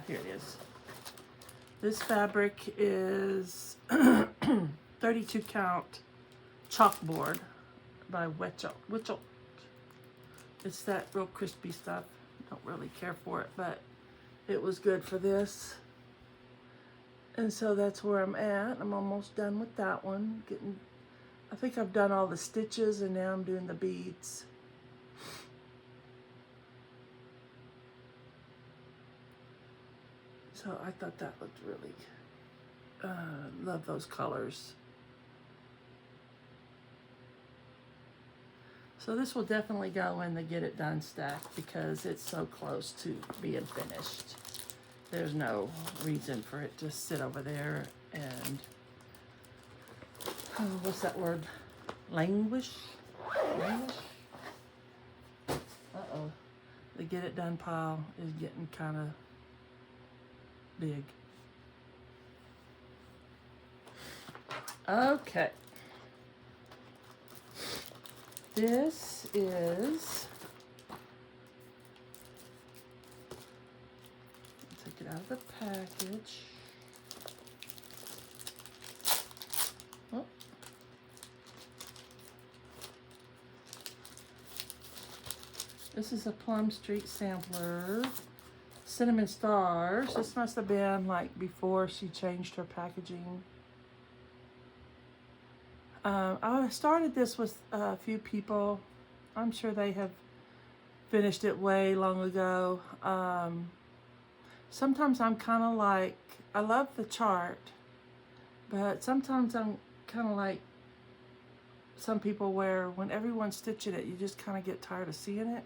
A: Here it is. This fabric is 32 count chalkboard by Witchel. It's that real crispy stuff. Don't really care for it, but it was good for this. And so that's where I'm at. I'm almost done with that one. I think I've done all the stitches and now I'm doing the beads. So I thought that looked really, love those colors. So this will definitely go in the Get It Done stack because it's so close to being finished. There's no reason for it to sit over there and, what's that word? Languish? Languish? Uh-oh. The Get It Done pile is getting kind of big. Okay. This is, take it out of the package. Oh. This is a Plum Street sampler. Cinnamon Stars. This must have been like before she changed her packaging. I started this with a few people. I'm sure they have finished it way long ago. Sometimes I'm kind of like, I love the chart, but sometimes I'm kind of like some people where when everyone's stitching it, you just kind of get tired of seeing it.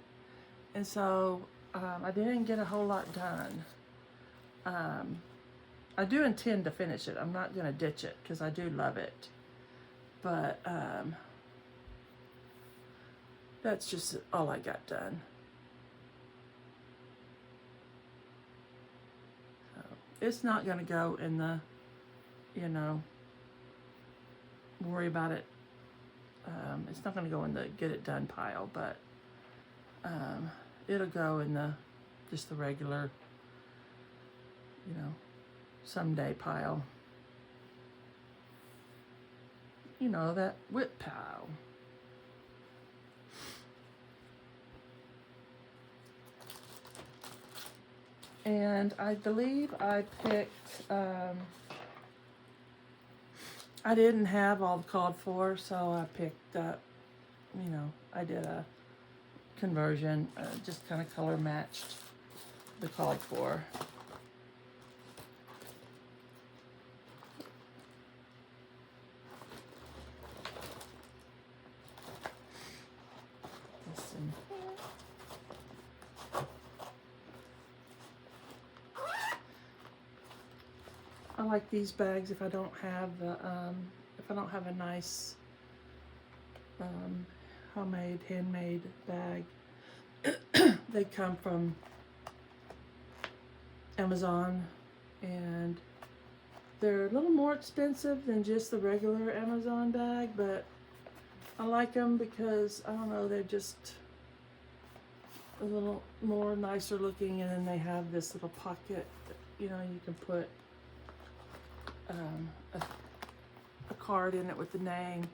A: And so I didn't get a whole lot done. I do intend to finish it. I'm not going to ditch it because I do love it. But that's just all I got done. So it's not going to go in the, worry about it. It's not going to go in the Get It Done pile, but it'll go in just the regular, someday pile. That WIP pile. And I believe I picked, I didn't have all the called for, so I picked up, I did a conversion, just kind of color matched the called for. I like these bags if I don't have the if I don't have a nice handmade bag. They come from Amazon and they're a little more expensive than just the regular Amazon bag, but I like them because, I don't know, they're just a little more nicer looking, and then they have this little pocket that, you know, you can put a card in it with the name.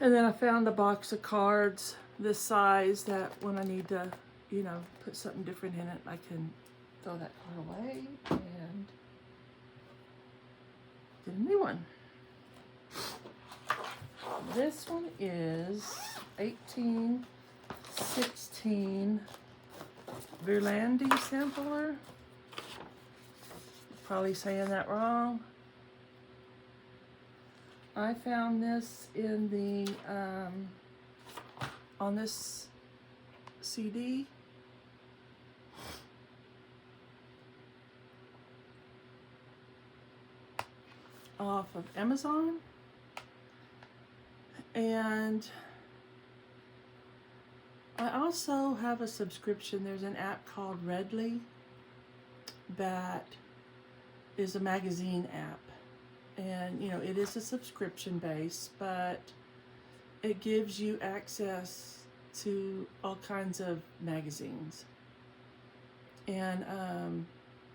A: And then I found a box of cards this size that when I need to, you know, put something different in it, I can throw that card away and get a new one. This one is 1816 Verlandi sampler. Probably saying that wrong. I found this in the on this CD. Off of Amazon. And I also have a subscription. There's an app called Redly that is a magazine app. And, you know, it is a subscription base, but it gives you access to all kinds of magazines. And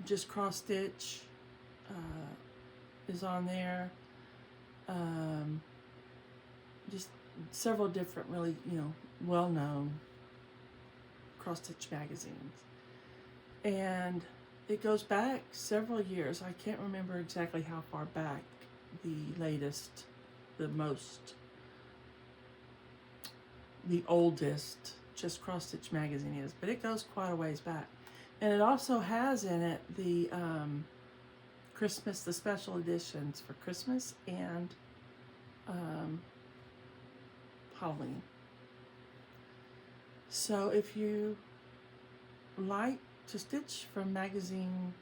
A: just cross stitch is on there. Just several different really, you know, well-known cross stitch magazines. And it goes back several years. I can't remember exactly how far back the latest, the oldest just cross stitch magazine is, but it goes quite a ways back. And it also has in it the Christmas, the special editions for Christmas and Halloween. So if you like to stitch from magazine,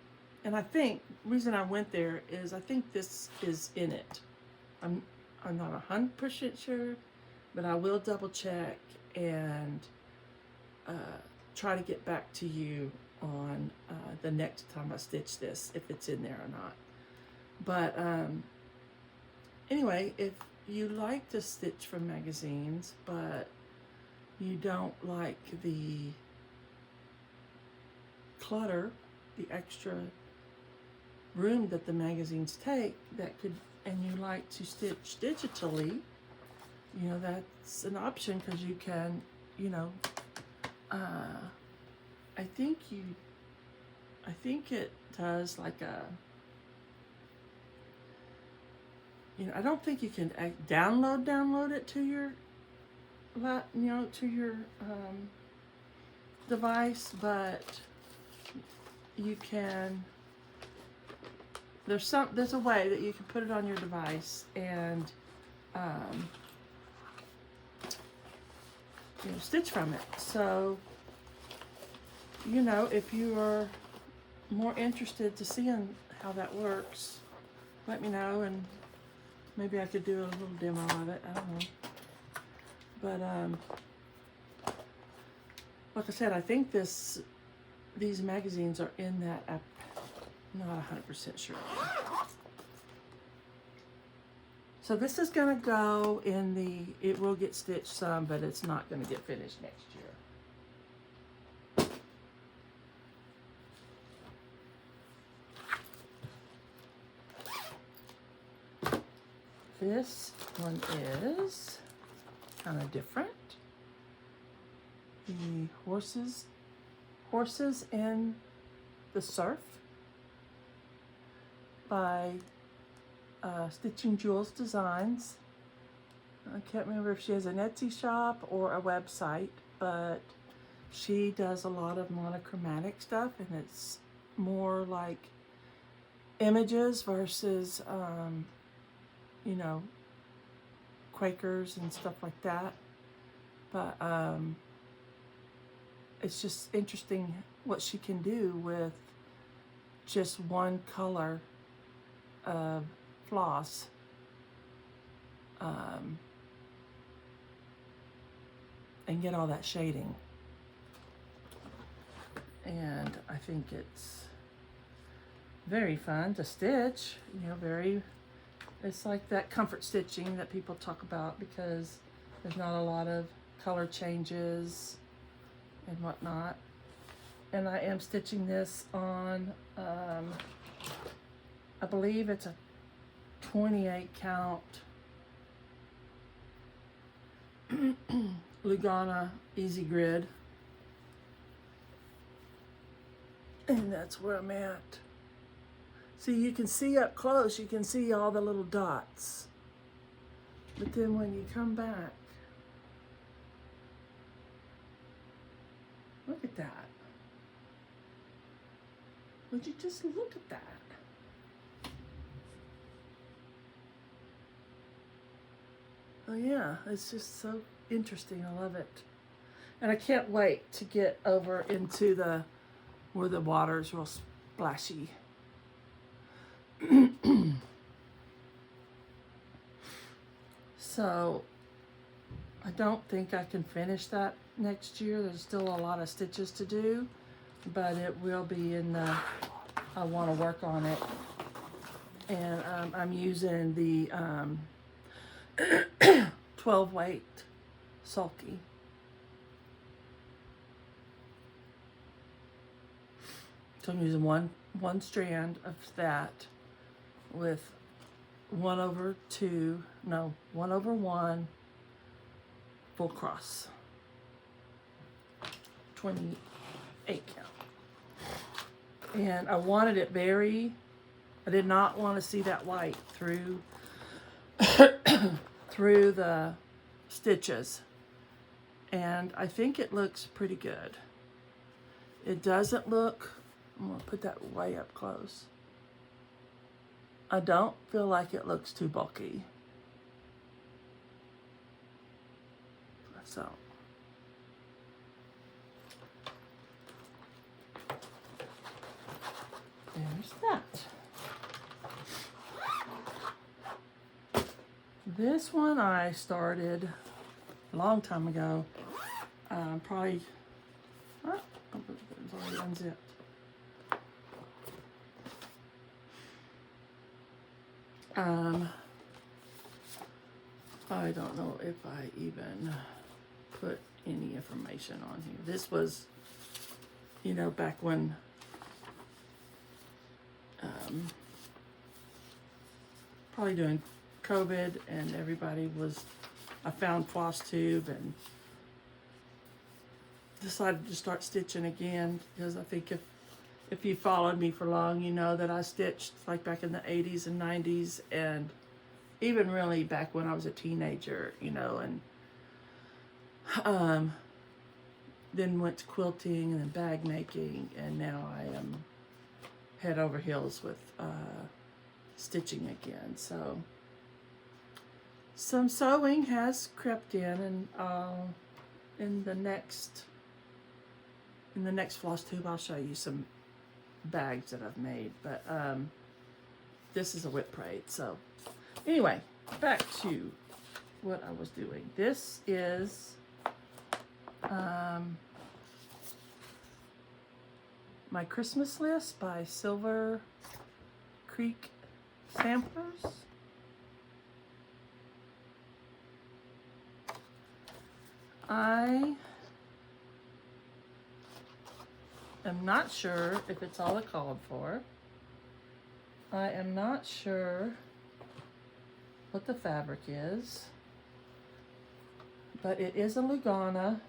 A: and I think the reason I went there is I think this is in it. I'm not 100% sure, but I will double check and try to get back to you on the next time I stitch this, if it's in there or not. But anyway, if you like to stitch from magazines, but you don't like the clutter, the extra room that the magazines take, and you like to stitch digitally, you know, that's an option, because you can, you know, I think it does like a, you know, I don't think you can download it to your, you know, to your device, but you can, there's a way that you can put it on your device and you know, stitch from it. So, you know, if you are more interested to seeing how that works, let me know, and maybe I could do a little demo of it. I don't know. But like I said, I think these magazines are in that app. Not 100% sure. So this is gonna go in the, it will get stitched some, but it's not gonna get finished next year. This one is kind of different. The horses in the surf by Stitching Jewels Designs. I can't remember if she has an Etsy shop or a website, but she does a lot of monochromatic stuff, and it's more like images versus you know, Quakers and stuff like that. But it's just interesting what she can do with just one color of floss. And get all that shading. And I think it's very fun to stitch, you know, it's like that comfort stitching that people talk about, because There's not a lot of color changes and whatnot. And I am stitching this on, I believe it's a 28 count Lugana Easy Grid. And that's where I'm at. See, you can see up close, you can see all the little dots. But then when you come back, look at that. Would you just look at that? Oh yeah, it's just so interesting. I love it. And I can't wait to get over into the, where the water's real splashy. So I don't think I can finish that next year. There's still a lot of stitches to do, but it will be in the, I want to work on it. And I'm using the 12 weight sulky. So I'm using one strand of that with 1/1 full cross, 28 count. And I wanted it very, I did not want to see that white through through the stitches. And I think it looks pretty good. It doesn't look, I'm gonna put that way up close. I don't feel like it looks too bulky. So. There's that. This one I started a long time ago. Probably, it's already unzipped. I don't know if I even put any information on here. This was, you know, back when probably during COVID and everybody was, I found Flosstube and decided to start stitching again, because I think if you followed me for long, you know that I stitched like back in the 80s and 90s, and even really back when I was a teenager, you know, and then went to quilting and then bag making, and now I am head over heels with stitching again. So some sewing has crept in, and in the next Flosstube I'll show you some bags that I've made, but this is a WIP braid. So anyway, back to what I was doing. This is my Christmas list by Silver Creek Samplers. I am not sure if it's all it called for. I am not sure what the fabric is, but it is a Lugana,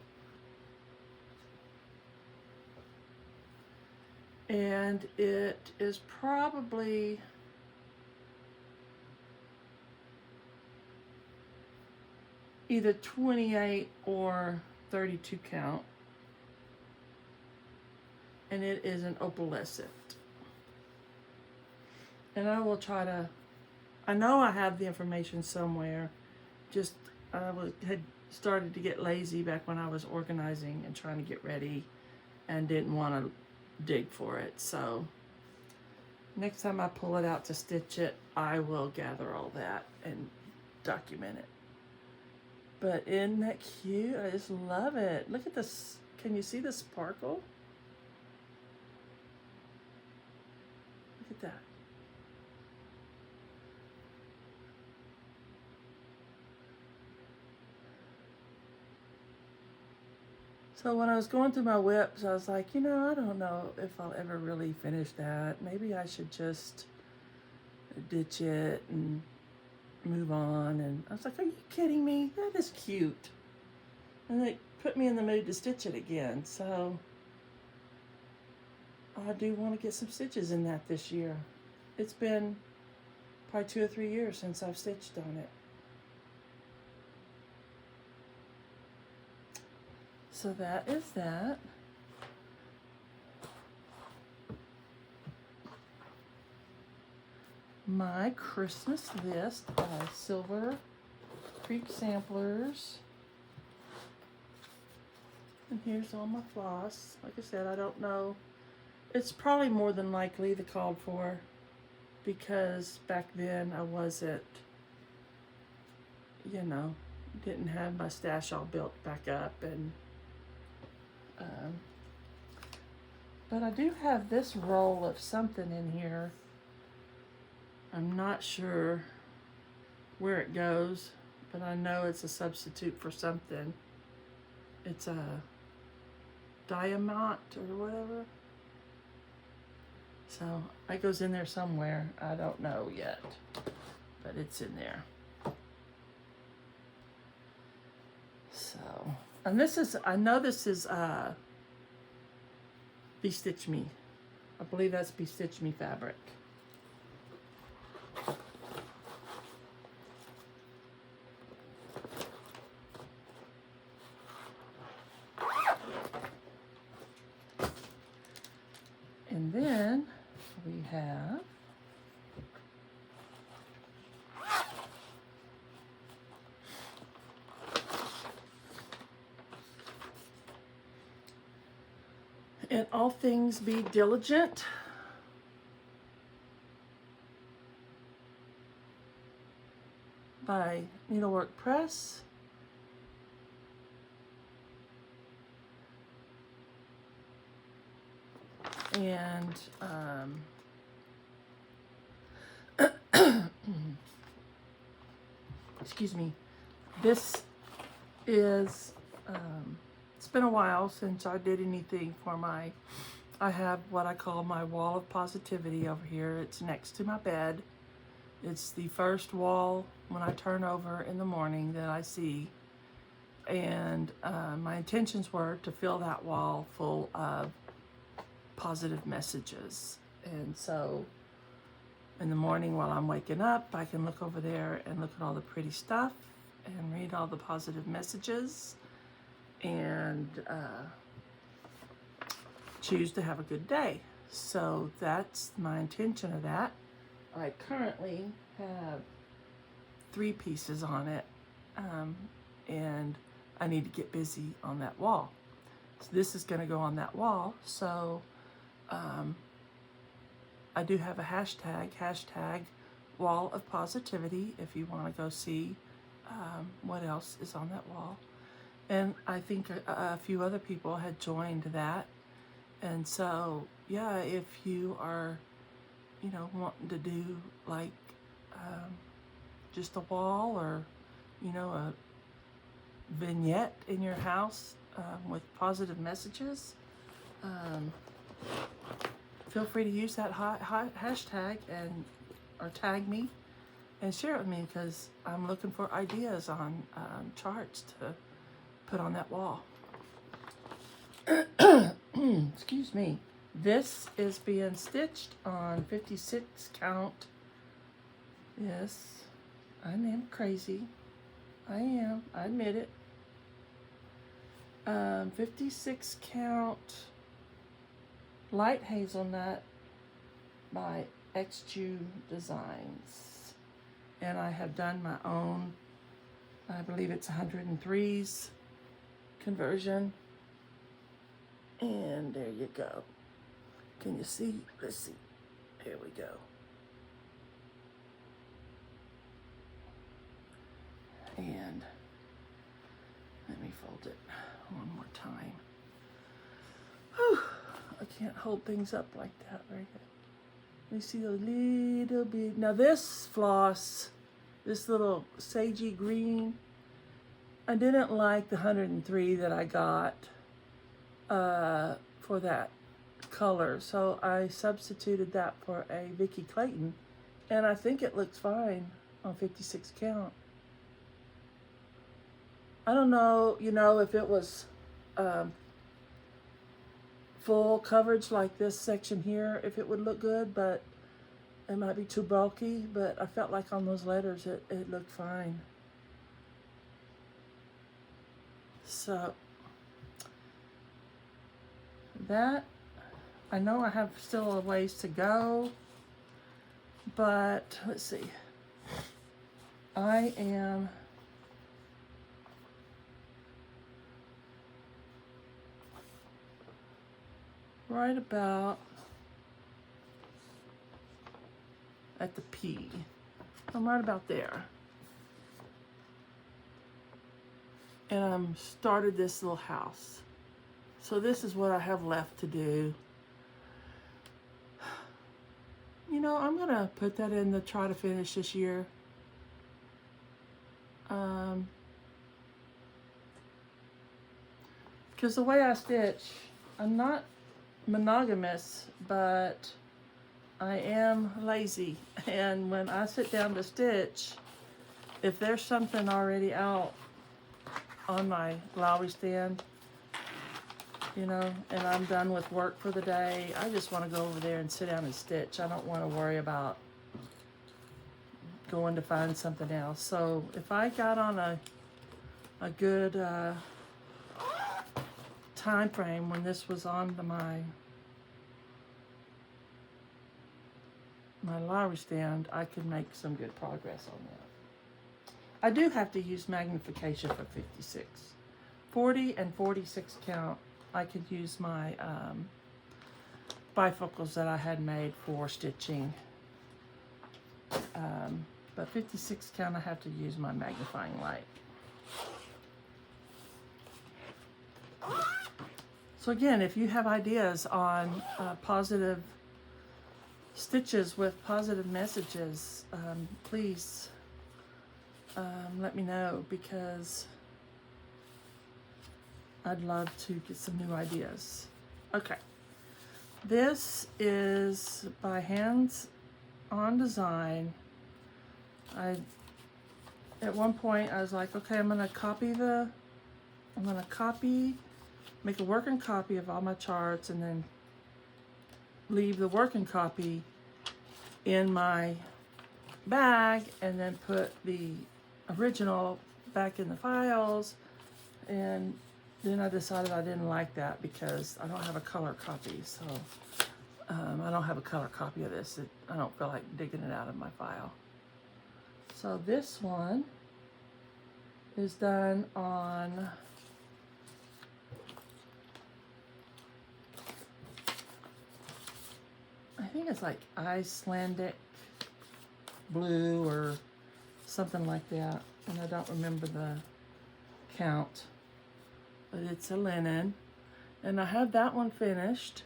A: and it is probably either 28 or 32 count, and it is an opalescent. And I will try to, I know I have the information somewhere, just had started to get lazy back when I was organizing and trying to get ready and didn't want to dig for it. So next time I pull it out to stitch it, I will gather all that and document it. But isn't that cute? I just love it. Look at this. Can you see the sparkle? Look at that. So when I was going through my WIPs, I was like, you know, I don't know if I'll ever really finish that. Maybe I should just ditch it and move on. And I was like, are you kidding me? That is cute. And it put me in the mood to stitch it again. So I do want to get some stitches in that this year. It's been probably 2 or 3 years since I've stitched on it. So that is that. My Christmas list by Silver Creek Samplers. And here's all my floss. Like I said, I don't know. It's probably more than likely the called for, because back then I wasn't, you know, didn't have my stash all built back up. And but I do have this roll of something in here. I'm not sure where it goes, but I know it's a substitute for something. It's a diamond or whatever. So it goes in there somewhere. I don't know yet, but it's in there. So, and this is, I know this is Bestitch Me. I believe that's Bestitch Me fabric. And then we have In All Things Be Diligent by Needlework Press. And excuse me, this is it's been a while since I did anything for my, I have what I call my wall of positivity over here. It's next to my bed. It's the first wall when I turn over in the morning that I see. And my intentions were to fill that wall full of positive messages. And so in the morning while I'm waking up, I can look over there and look at all the pretty stuff and read all the positive messages and choose to have a good day. So that's my intention of that. I currently have 3 pieces on it, and I need to get busy on that wall. So this is going to go on that wall. So I do have a hashtag wall of positivity, if you want to go see what else is on that wall. And I think a few other people had joined that. And so, yeah, if you are, you know, wanting to do like just a wall or, you know, a vignette in your house with positive messages, feel free to use that hashtag and or tag me and share it with me, because I'm looking for ideas on charts to put on that wall. Excuse me. This is being stitched on 56 count. Yes, I am crazy. I am. I admit it. 56 count light hazelnut by XJU Designs. And I have done my own, I believe it's 103s conversion. And there you go. Can you see? Let's see. Here we go. And let me fold it one more time. Whew. I can't hold things up like that right here. Let me see a little bit. Now this floss, this little sagey green, I didn't like the 103 that I got for that color. So I substituted that for a Vicky Clayton, and I think it looks fine on 56 count. I don't know, you know, if it was full coverage like this section here, if it would look good, but it might be too bulky, but I felt like on those letters it looked fine. So that, I know I have still a ways to go, but let's see. I am right about at the P. I'm right about there. And I'm started this little house. So this is what I have left to do. You know, I'm gonna put that in the try to finish this year. Because the way I stitch, I'm not monogamous, but I am lazy. And when I sit down to stitch, if there's something already out on my Lowry stand, you know, and I'm done with work for the day, I just want to go over there and sit down and stitch. I don't want to worry about going to find something else. So if I got on a good time frame when this was on my Lowry stand, I could make some good progress on that. I do have to use magnification for 56. 40 and 46 count, I could use my bifocals that I had made for stitching. But 56 count, I have to use my magnifying light. So again, if you have ideas on positive stitches with positive messages, please let me know, because I'd love to get some new ideas. Okay, this is by Hands On Design. At one point I was like, okay, I'm gonna make a working copy of all my charts, and then leave the working copy in my bag, and then put the original back in the files. And then I decided I didn't like that because I don't have a color copy. So I don't have a color copy of this. I don't feel like digging it out of my file. So this one is done on I think it's like Icelandic blue or something like that, and I don't remember the count, but it's a linen, and I have that one finished.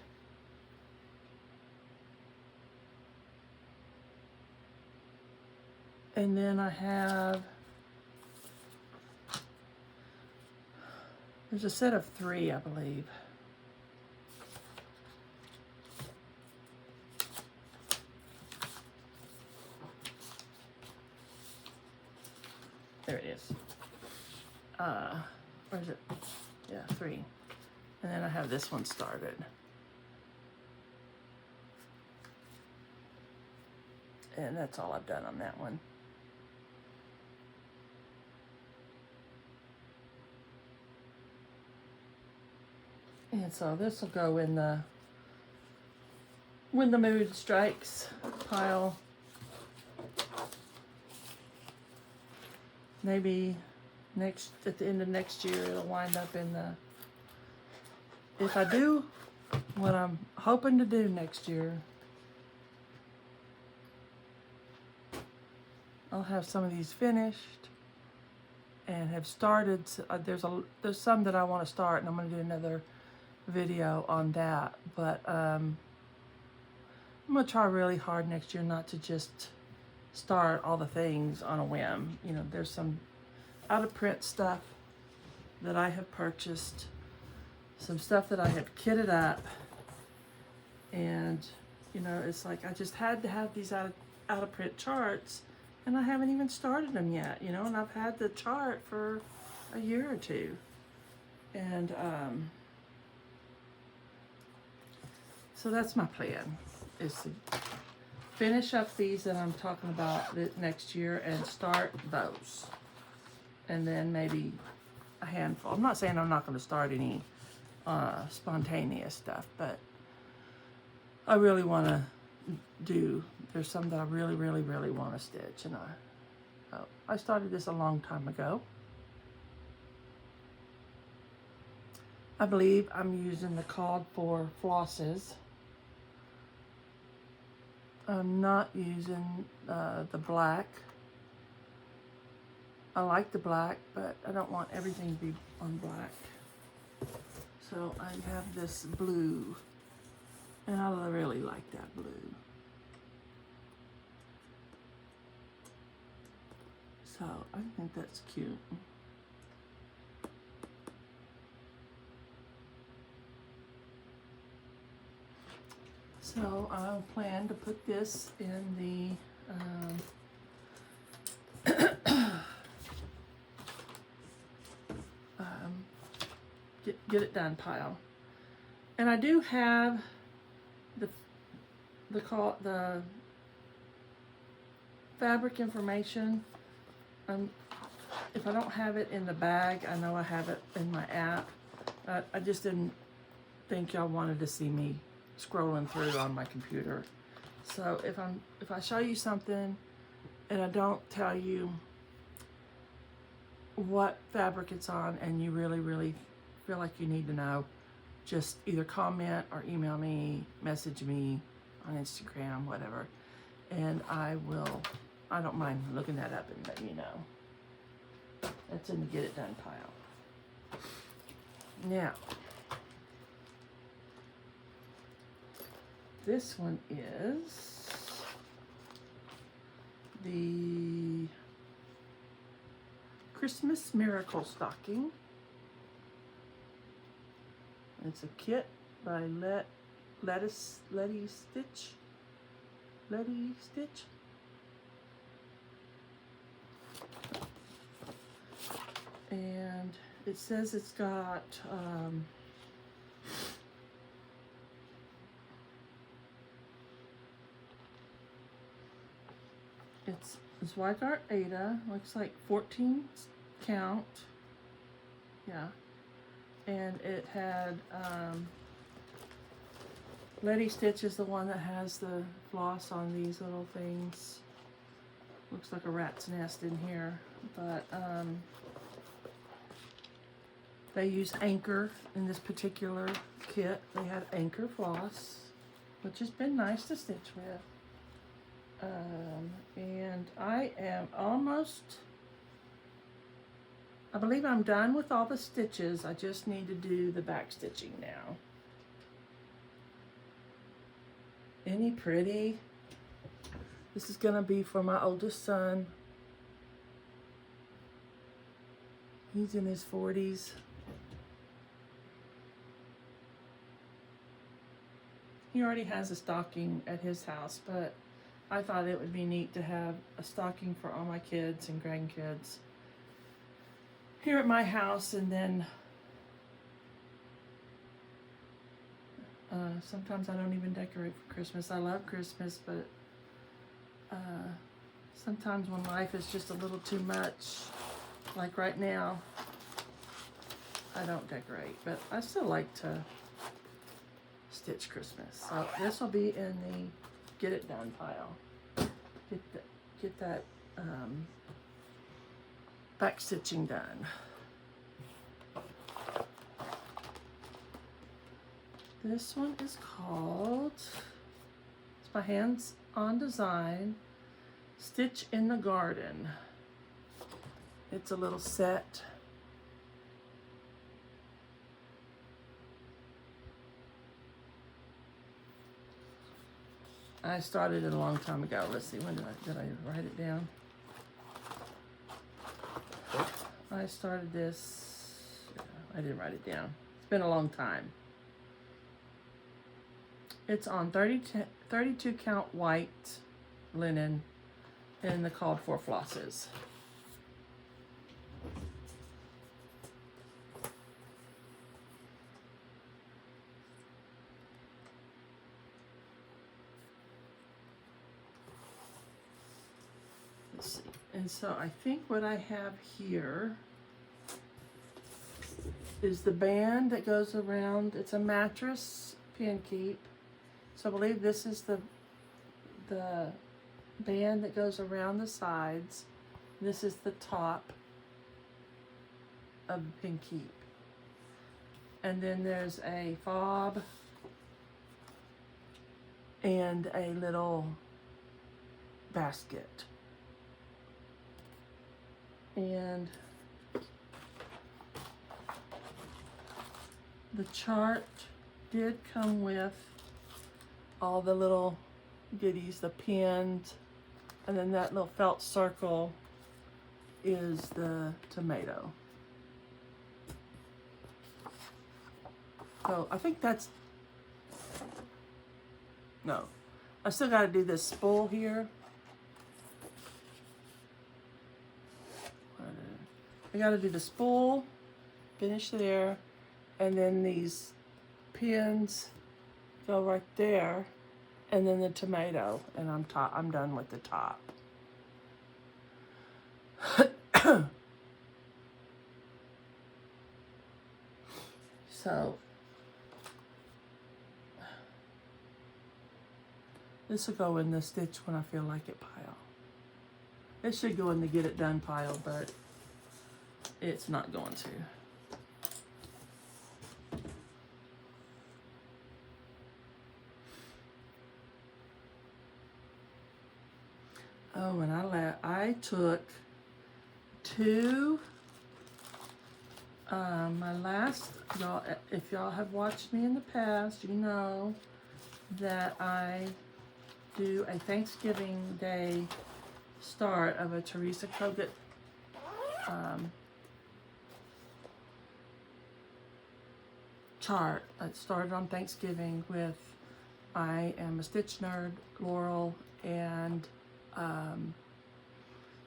A: And then I have, there's a set of 3, I believe. There it is. Where is it? Yeah, 3. And then I have this one started. And that's all I've done on that one. And so this will go in the When the Mood Strikes pile. Maybe at the end of next year, it'll wind up in the, if I do what I'm hoping to do next year, I'll have some of these finished and have started. There's some that I want to start, and I'm going to do another video on that. But I'm going to try really hard next year not to just start all the things on a whim. You know, there's some out of print stuff that I have purchased, some stuff that I have kitted up, and you know, it's like I just had to have these out of print charts, and I haven't even started them yet, you know, and I've had the chart for a year or two, and so that's my plan, is to finish up these that I'm talking about next year and start those, and then maybe a handful. I'm not saying I'm not going to start any spontaneous stuff, but I really want to do, there's some that I really want to stitch, and I started this a long time ago. I believe I'm using the called for flosses. I'm not using the black. I like the black, but I don't want everything to be on black. So I have this blue, and I really like that blue. So I think that's cute. So I plan to put this in the get it done pile. And I do have the fabric information. If I don't have it in the bag, I know I have it in my app. I just didn't think y'all wanted to see me scrolling through on my computer. So if I show you something and I don't tell you what fabric it's on, and you really feel like you need to know, just either comment or email me, message me on Instagram, whatever, and I don't mind looking that up and letting you know. That's in the get it done pile. Now, this one is the Christmas Miracle Stocking. It's a kit by Letty Stitch. And it says it's got it's white art Ada, looks like 14 count, yeah, and it had Letty Stitch is the one that has the floss on these little things. Looks like a rat's nest in here, but they use Anchor in this particular kit. They had Anchor floss, which has been nice to stitch with. And I am almost, I believe I'm done with all the stitches. I just need to do the back stitching now. Any pretty? This is gonna be for my oldest son. He's in his 40s. He already has a stocking at his house, but I thought it would be neat to have a stocking for all my kids and grandkids here at my house. And then sometimes I don't even decorate for Christmas. I love Christmas, but sometimes when life is just a little too much, like right now, I don't decorate, but I still like to stitch Christmas. So this will be in the get it done pile. Get that back stitching done. This one is called, it's my hands-on design, Stitch in the Garden. It's a little set. I started it a long time ago. Let's see, when did I write it down? I started this, I didn't write it down. It's been a long time. It's on 32 count white linen in the called for flosses. Let's see. And so I think what I have here is the band that goes around. It's a mattress pin keep. So I believe this is the band that goes around the sides. This is the top of the pin keep. And then there's a fob and a little basket. And the chart did come with all the little goodies, the pins, and then that little felt circle is the tomato. So I think that's, no, I still got to do this spool here. I got to do the spool, finish there, and then these pins go right there, and then the tomato, and I'm done with the top. So this will go in the stitch when I feel like it pile. It should go in the get it done pile, but it's not going to. Oh, and I took two, my last, y'all, if y'all have watched me in the past, you know that I do a Thanksgiving Day start of a Teresa Kogut chart. It started on Thanksgiving with I am a stitch nerd, Laurel, and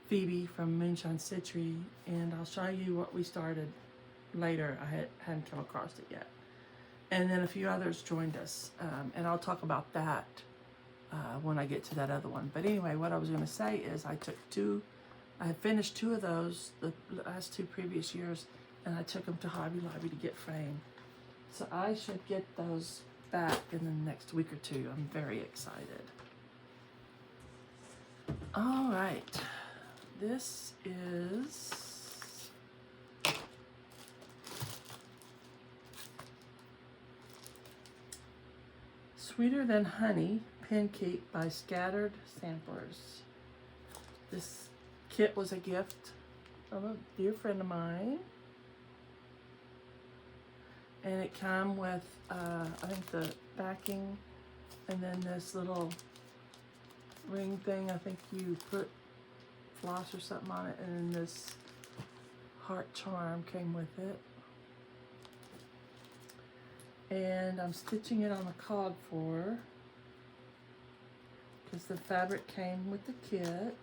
A: Phoebe from Moonshine Stitchery, and I'll show you what we started later. I hadn't come across it yet. And then a few others joined us, and I'll talk about that when I get to that other one. But anyway, what I was going to say is I had finished two of those the last two previous years, and I took them to Hobby Lobby to get framed. So I should get those back in the next week or two. I'm very excited. All right, this is Sweeter Than Honey Pin Keep by Scattered Samplers. This kit was a gift of a dear friend of mine, and it came with I think the backing, and then this little ring thing. I think you put floss or something on it, and then this heart charm came with it. And I'm stitching it on a cod for, because the fabric came with the kit.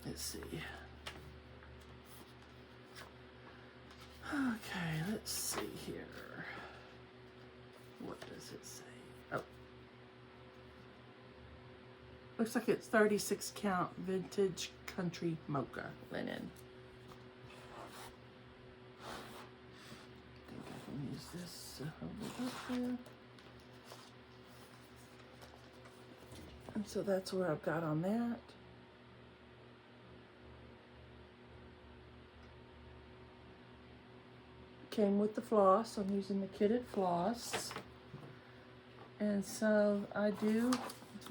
A: Let's see. Okay, let's see here. What does it say? Oh. Looks like it's 36 count vintage country mocha linen. I think I can use this to hold it up there. And so that's what I've got on that. Came with the floss. I'm using the kitted floss. And so I do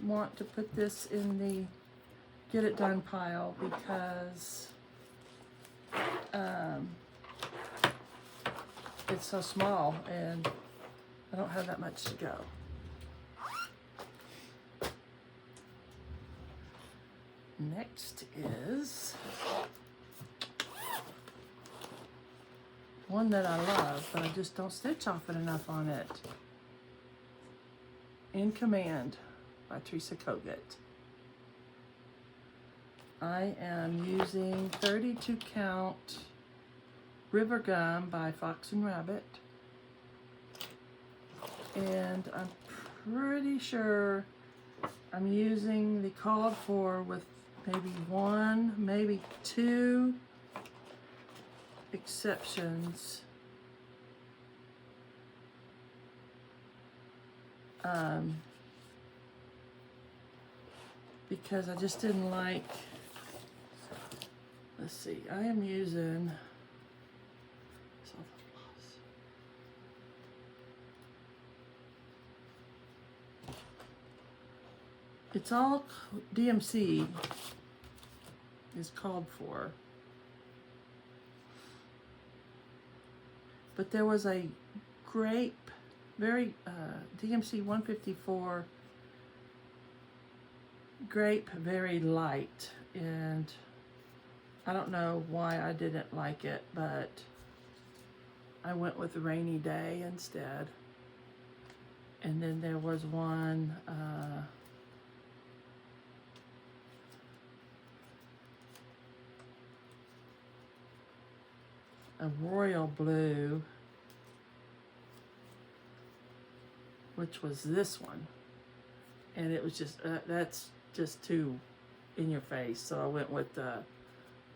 A: want to put this in the get it done pile because it's so small and I don't have that much to go. Next is one that I love, but I just don't stitch often enough on it. In Command by Teresa Kogut. I am using 32 count River Gum by Fox and Rabbit. And I'm pretty sure I'm using the called for with maybe one, maybe two exceptions. Because I just didn't like, let's see, I am using it's all DMC is called for. But there was a grape, very DMC 154 grape, very light, and I don't know why I didn't like it, but I went with Rainy Day instead. And then there was one a royal blue, which was this one, and it was just that's just too in your face, so I went with the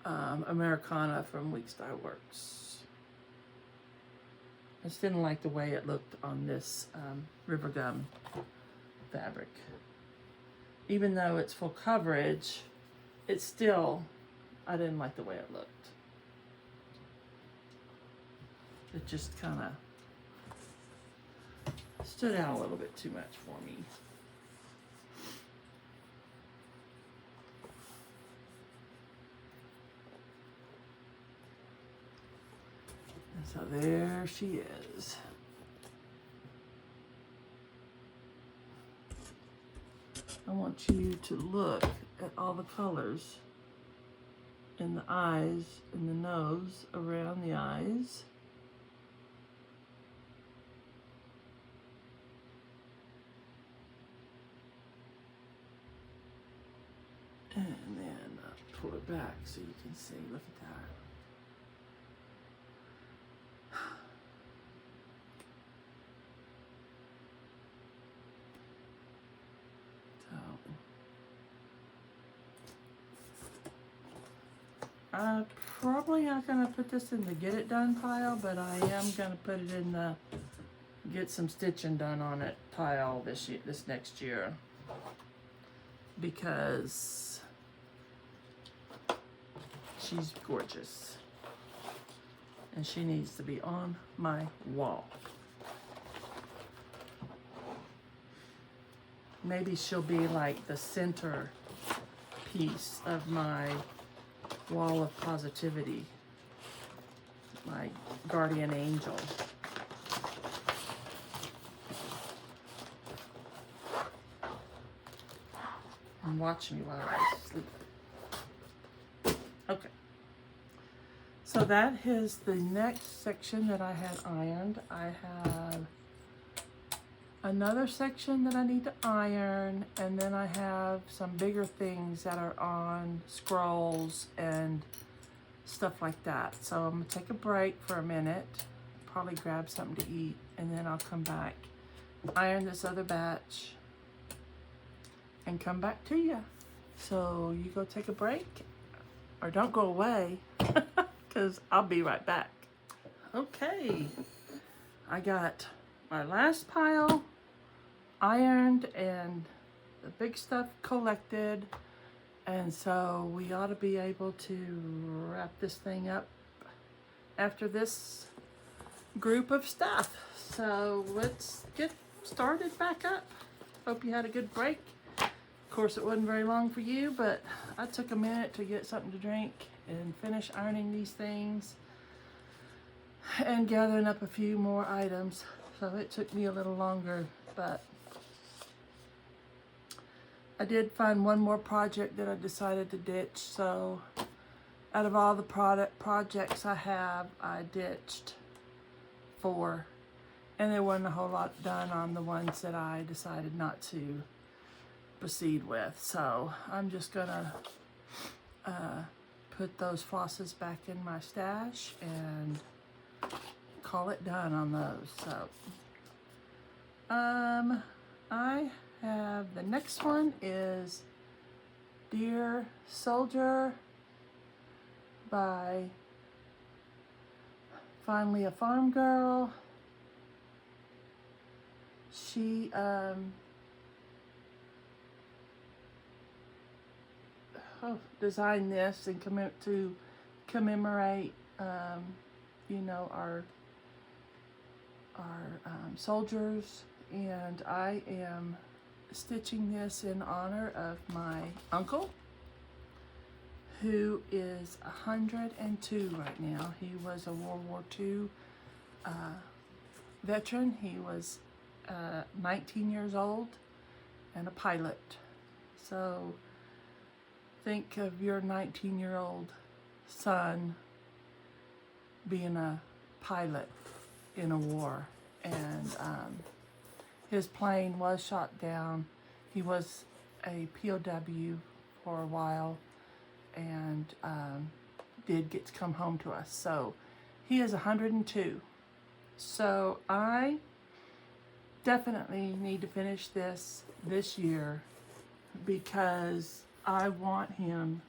A: Americana from Week Style Works. I just didn't like the way it looked on this River Gum fabric. Even though it's full coverage, it's still, I didn't like the way it looked. It just kind of stood out a little bit too much for me. And so there she is. I want you to look at all the colors in the eyes, in the nose, around the eyes. And then pull it back so you can see. Look at that. So, I'm probably not going to put this in the get it done pile, but I am going to put it in the get some stitching done on it pile this next year, because she's gorgeous and she needs to be on my wall. Maybe she'll be like the center piece of my wall of positivity, my guardian angel. And watch me while I sleep. Okay. So that is the next section that I had ironed. I have another section that I need to iron, and then I have some bigger things that are on scrolls and stuff like that. So I'm gonna take a break for a minute, probably grab something to eat, and then I'll come back, iron this other batch, and come back to you. So you go take a break, or don't go away, because I'll be right back. Okay, I got my last pile ironed and the big stuff collected, and so we ought to be able to wrap this thing up after this group of stuff. So let's get started back up. Hope you had a good break. Of course, it wasn't very long for you, but I took a minute to get something to drink and finish ironing these things. and gathering up a few more items. So it took me a little longer, but I did find one more project that I decided to ditch. So out of all the projects I have, I ditched 4. And there wasn't a whole lot done on the ones that I decided not to proceed with. So I'm just gonna put those flosses back in my stash and call it done on those. So I have, the next one is Dear Soldier by Finally a Farm Girl. She designed this and to commemorate you know, our soldiers, and I am stitching this in honor of my uncle, who is 102 right now. He was a World War II veteran. He was 19 years old and a pilot. So think of your 19-year-old son being a pilot in a war, and his plane was shot down. He was a POW for a while, and did get to come home to us. So he is 102. So I definitely need to finish this year, because I want him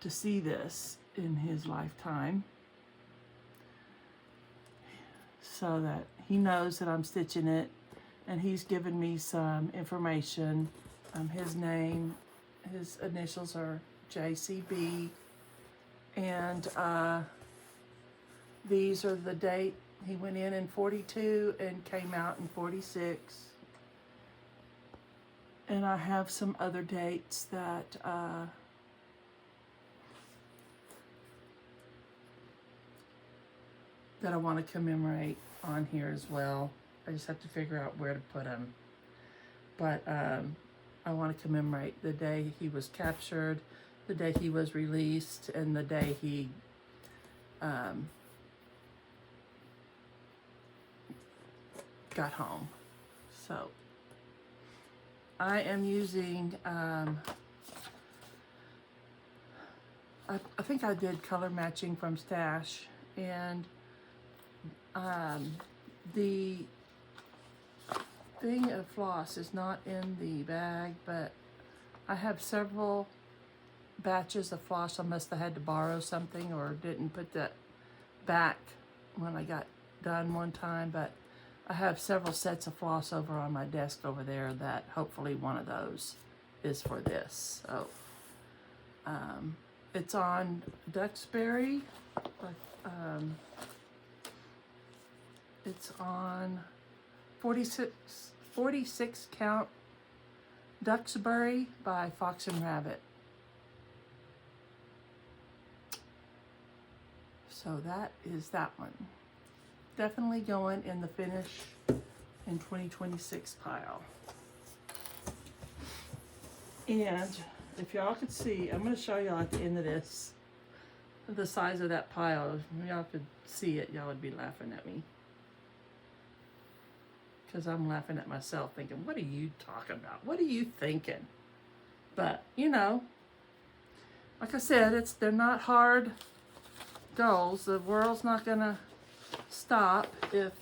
A: to see this in his lifetime, so that he knows that I'm stitching it. And he's given me some information. His name, his initials are JCB, and these are the date. He went in 42 and came out in 46. And I have some other dates that that I want to commemorate on here as well. I just have to figure out where to put them. But I want to commemorate the day he was captured, the day he was released, and the day he got home. So I am using, I think I did color matching from Stash, and the thing of floss is not in the bag, but I have several batches of floss. I must have had to borrow something or didn't put that back when I got done one time, but I have several sets of floss over on my desk over there that hopefully one of those is for this. So it's on Duxbury. It's on 46 count Duxbury by Fox and Rabbit. So that is that one. Definitely going in the finish in 2026 pile. And if y'all could see, I'm going to show y'all at the end of this the size of that pile. If y'all could see it, y'all would be laughing at me. Because I'm laughing at myself thinking, what are you talking about? What are you thinking? But, you know, like I said, they're not hard goals. The world's not going to stop if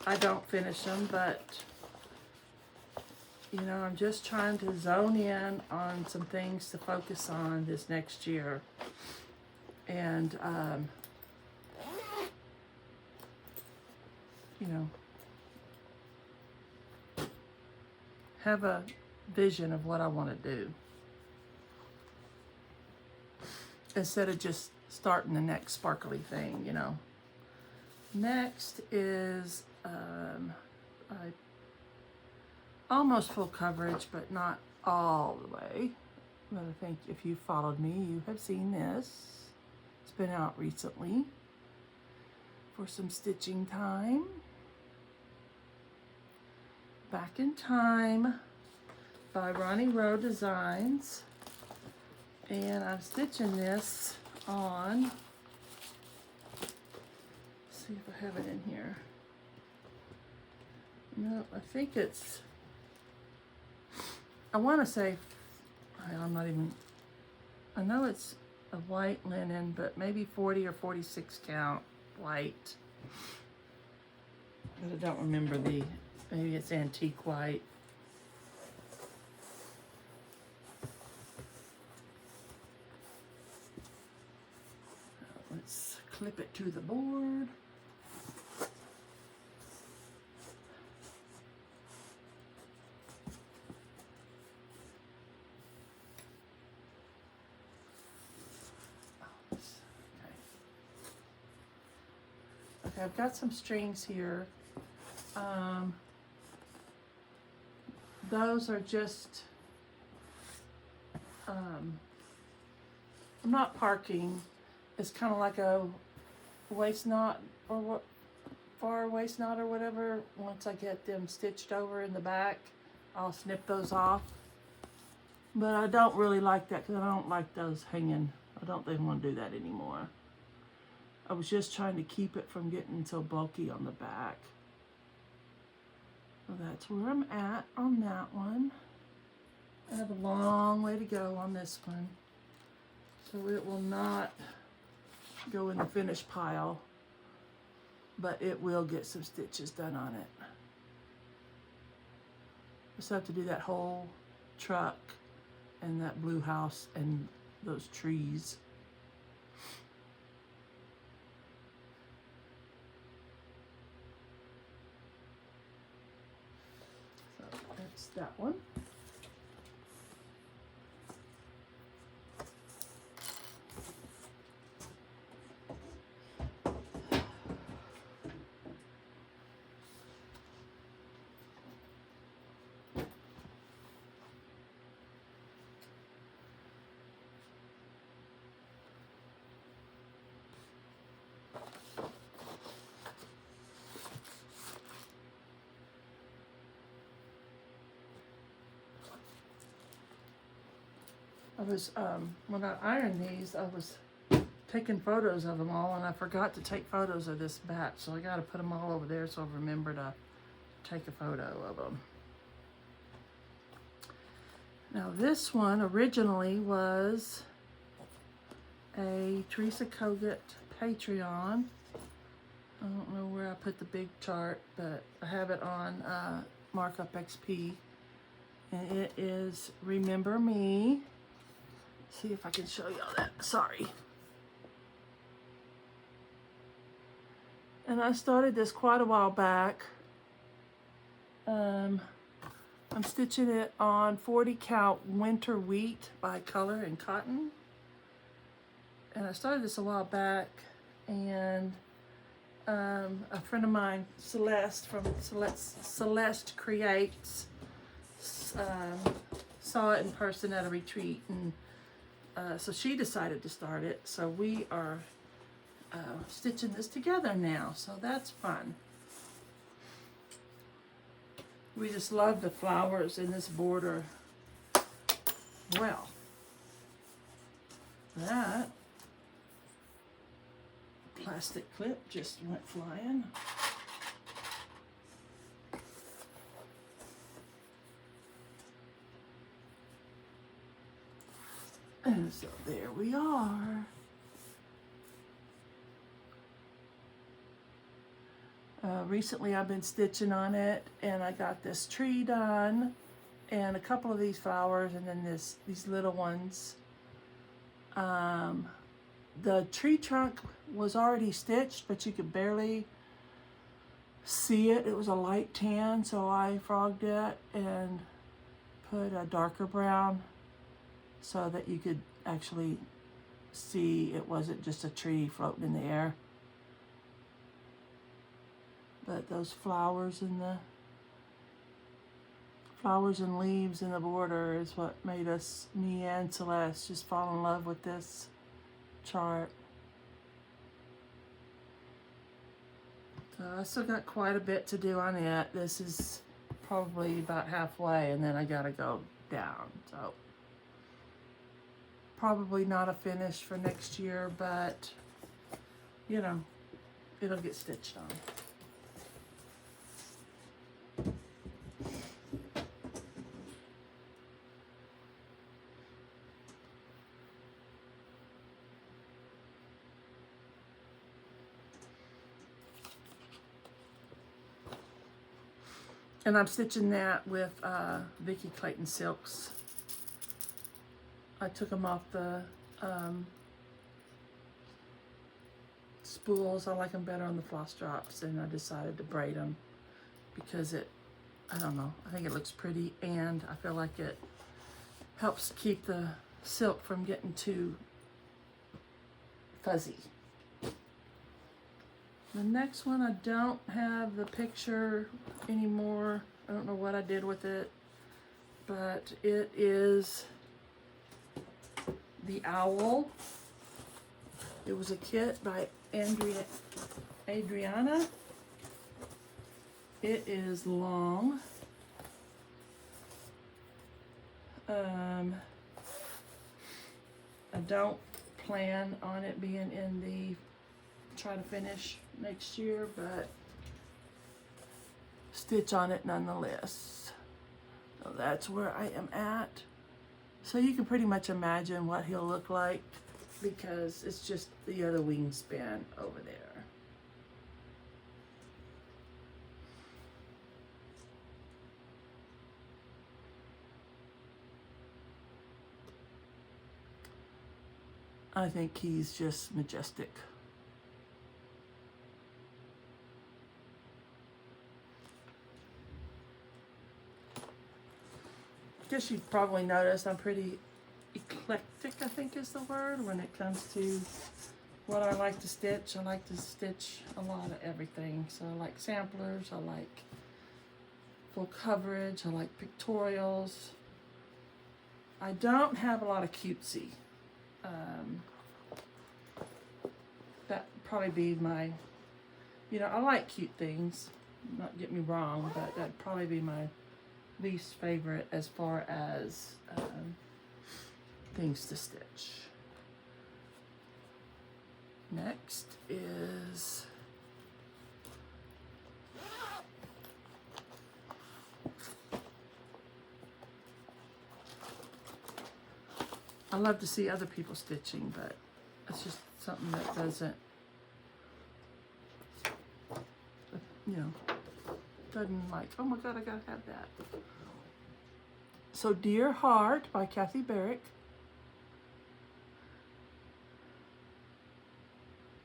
A: I don't finish them, but you know, I'm just trying to zone in on some things to focus on this next year, and you know, have a vision of what I want to do instead of just starting the next sparkly thing, you know. Next is almost full coverage, but not all the way. But I think if you followed me, you have seen this. It's been out recently. for some stitching time. Back in Time by Ronnie Rowe Designs. And I'm stitching this on, let's see if I have it in here. No, I think it's, I want to say, I'm not even, I know it's a white linen, but maybe 40 or 46 count white. But I don't remember the, maybe it's antique white. Let's clip it to the board. Okay, I've got some strings here. Those are just, I'm not parking. It's kind of like a waist knot or what, far waist knot or whatever. Once I get them stitched over in the back, I'll snip those off. But I don't really like that because I don't like those hanging. I don't think I want to do that anymore. I was just trying to keep it from getting so bulky on the back. So that's where I'm at on that one. I have a long way to go on this one. So it will not go in the finished pile, but it will get some stitches done on it. Just have to do that whole truck and that blue house and those trees. So that's that one. I was, when I ironed these, I was taking photos of them all, and I forgot to take photos of this batch, so I got to put them all over there so I remember to take a photo of them. Now this one originally was a Teresa Kogut Patreon. I don't know where I put the big chart, but I have it on Markup XP, and it is Remember Me. See if I can show y'all that. Sorry. And I started this quite a while back. I'm stitching it on 40 count winter wheat by Color and Cotton. And I started this a while back, and a friend of mine, Celeste from Celeste Creates, saw it in person at a retreat, and so she decided to start it. So we are stitching this together now, so that's fun. We just love the flowers in this border. Well, that plastic clip just went flying. And so there we are. Recently I've been stitching on it, and I got this tree done and a couple of these flowers, and then these little ones. The tree trunk was already stitched, but you could barely see it. It was a light tan, so I frogged it and put a darker brown so that you could actually see it wasn't just a tree floating in the air. But those flowers and leaves in the border is what made me and Celeste, just fall in love with this chart. So I still got quite a bit to do on it. This is probably about halfway, and then I gotta go down. So probably not a finish for next year, but you know, it'll get stitched on. And I'm stitching that with Vicky Clayton silks. I took them off the spools. I like them better on the floss drops, and I decided to braid them because I don't know, I think it looks pretty, and I feel like it helps keep the silk from getting too fuzzy. The next one, I don't have the picture anymore. I don't know what I did with it, but it is the owl. It was a kit by Adriana. It is long. I don't plan on it being in the try to finish next year, but stitch on it nonetheless. So that's where I am at. So you can pretty much imagine what he'll look like because it's just the other wingspan over there. I think he's just majestic. I guess you've probably noticed I'm pretty eclectic, I think is the word, when it comes to what I like to stitch. I like to stitch a lot of everything. So I like samplers, I like full coverage, I like pictorials. I don't have a lot of cutesy. That would probably be my, you know, I like cute things, not get me wrong, but that'd probably be my least favorite as far as things to stitch. Next is I love to see other people stitching, but it's just something that doesn't, you know, doesn't like, oh my God, I gotta have that. So Dear Heart by Kathy Barrick.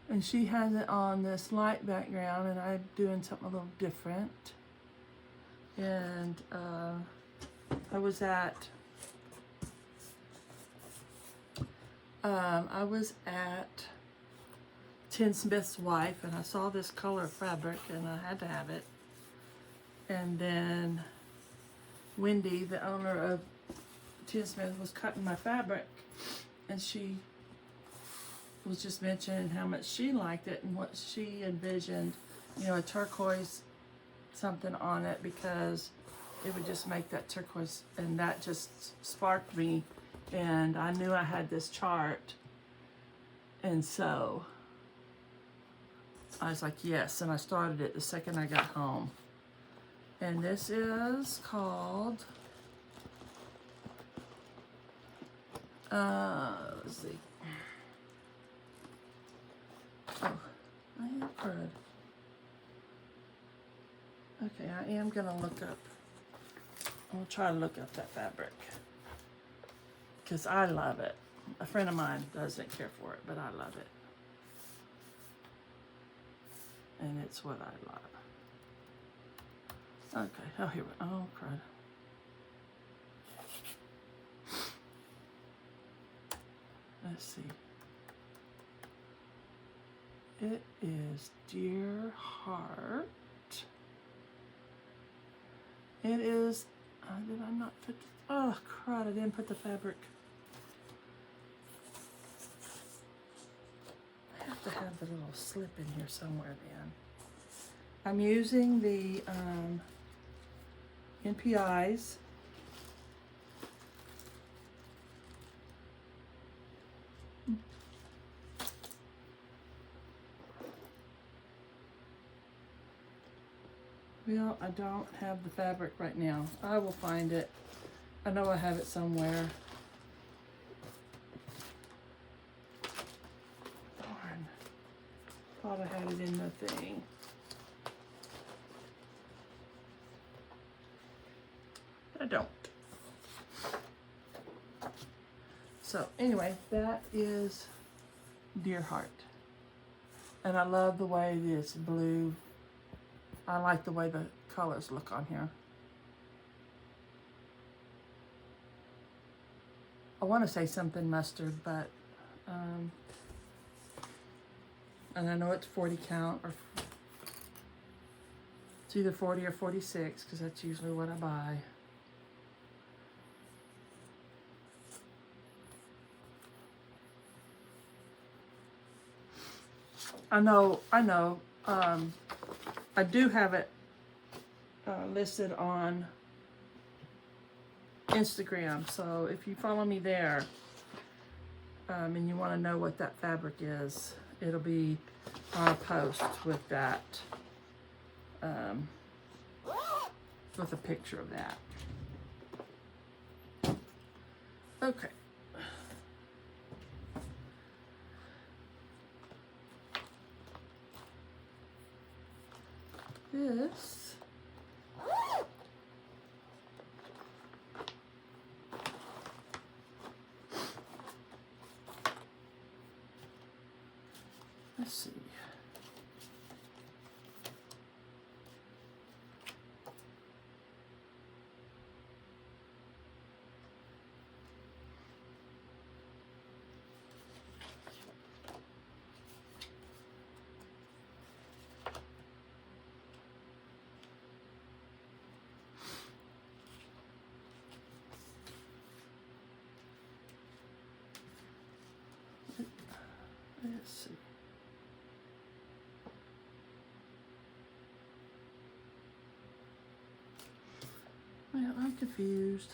A: And she has it on this light background, and I'm doing something a little different. And I was at Tinsmith's Wife, and I saw this color fabric, and I had to have it. And then Wendy, the owner of Tinsmith, was cutting my fabric, and she was just mentioning how much she liked it and what she envisioned, you know, a turquoise something on it, because it would just make that turquoise, and that just sparked me, and I knew I had this chart, and so I was like, yes, and I started it the second I got home. And this is called, let's see. Oh, I have heard. Okay, I am gonna look up. I'm gonna try to look up that fabric because I love it. A friend of mine doesn't care for it, but I love it. And it's what I love. Okay, oh, here we go. Oh, crud. Let's see. It is Dear Heart. It is, did I not put, oh, crud, I didn't put the fabric. I have to have the little slip in here somewhere, then. I'm using the NPIs. Well, I don't have the fabric right now. I will find it. I know I have it somewhere. Darn. Thought I had it in the thing. I don't. So anyway, that is Dear Heart. And I love the way this blue, I like the way the colors look on here. I want to say something mustard, but, and I know it's 40 count, or it's either 40 or 46, because that's usually what I buy. I know, I do have it listed on Instagram, so if you follow me there and you want to know what that fabric is, it'll be on a post with that, with a picture of that. Okay. This let's see. Let's see. Well, I'm confused.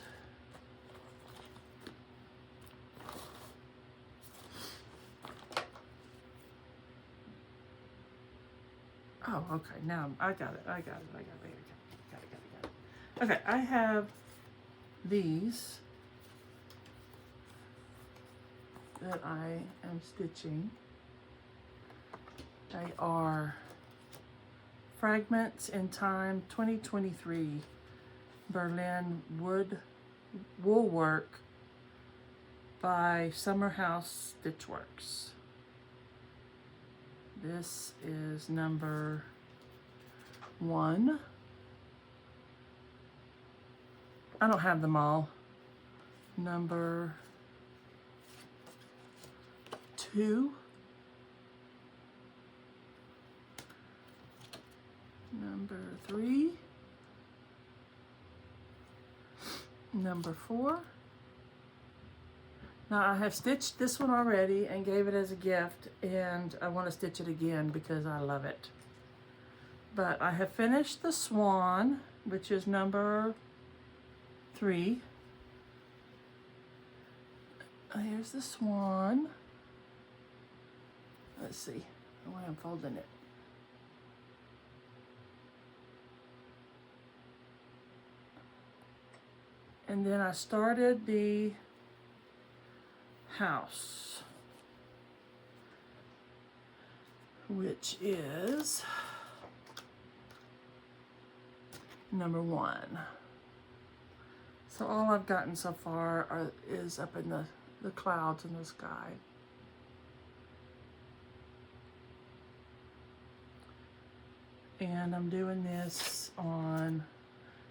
A: Oh, okay. Now I got it. Okay, I have these that I am stitching. They are Fragments in Time 2023 Berlin Woolwork by Summer House Stitchworks. This is number 1. I don't have them all. Number 2. Number 3. Number 4. Now I have stitched this one already and gave it as a gift, and I want to stitch it again because I love it. But I have finished the Swan, which is number 3. Here's the Swan. Let's see the way I'm folding it. And then I started the house, which is number 1. So all I've gotten so far is up in the clouds in the sky. And I'm doing this on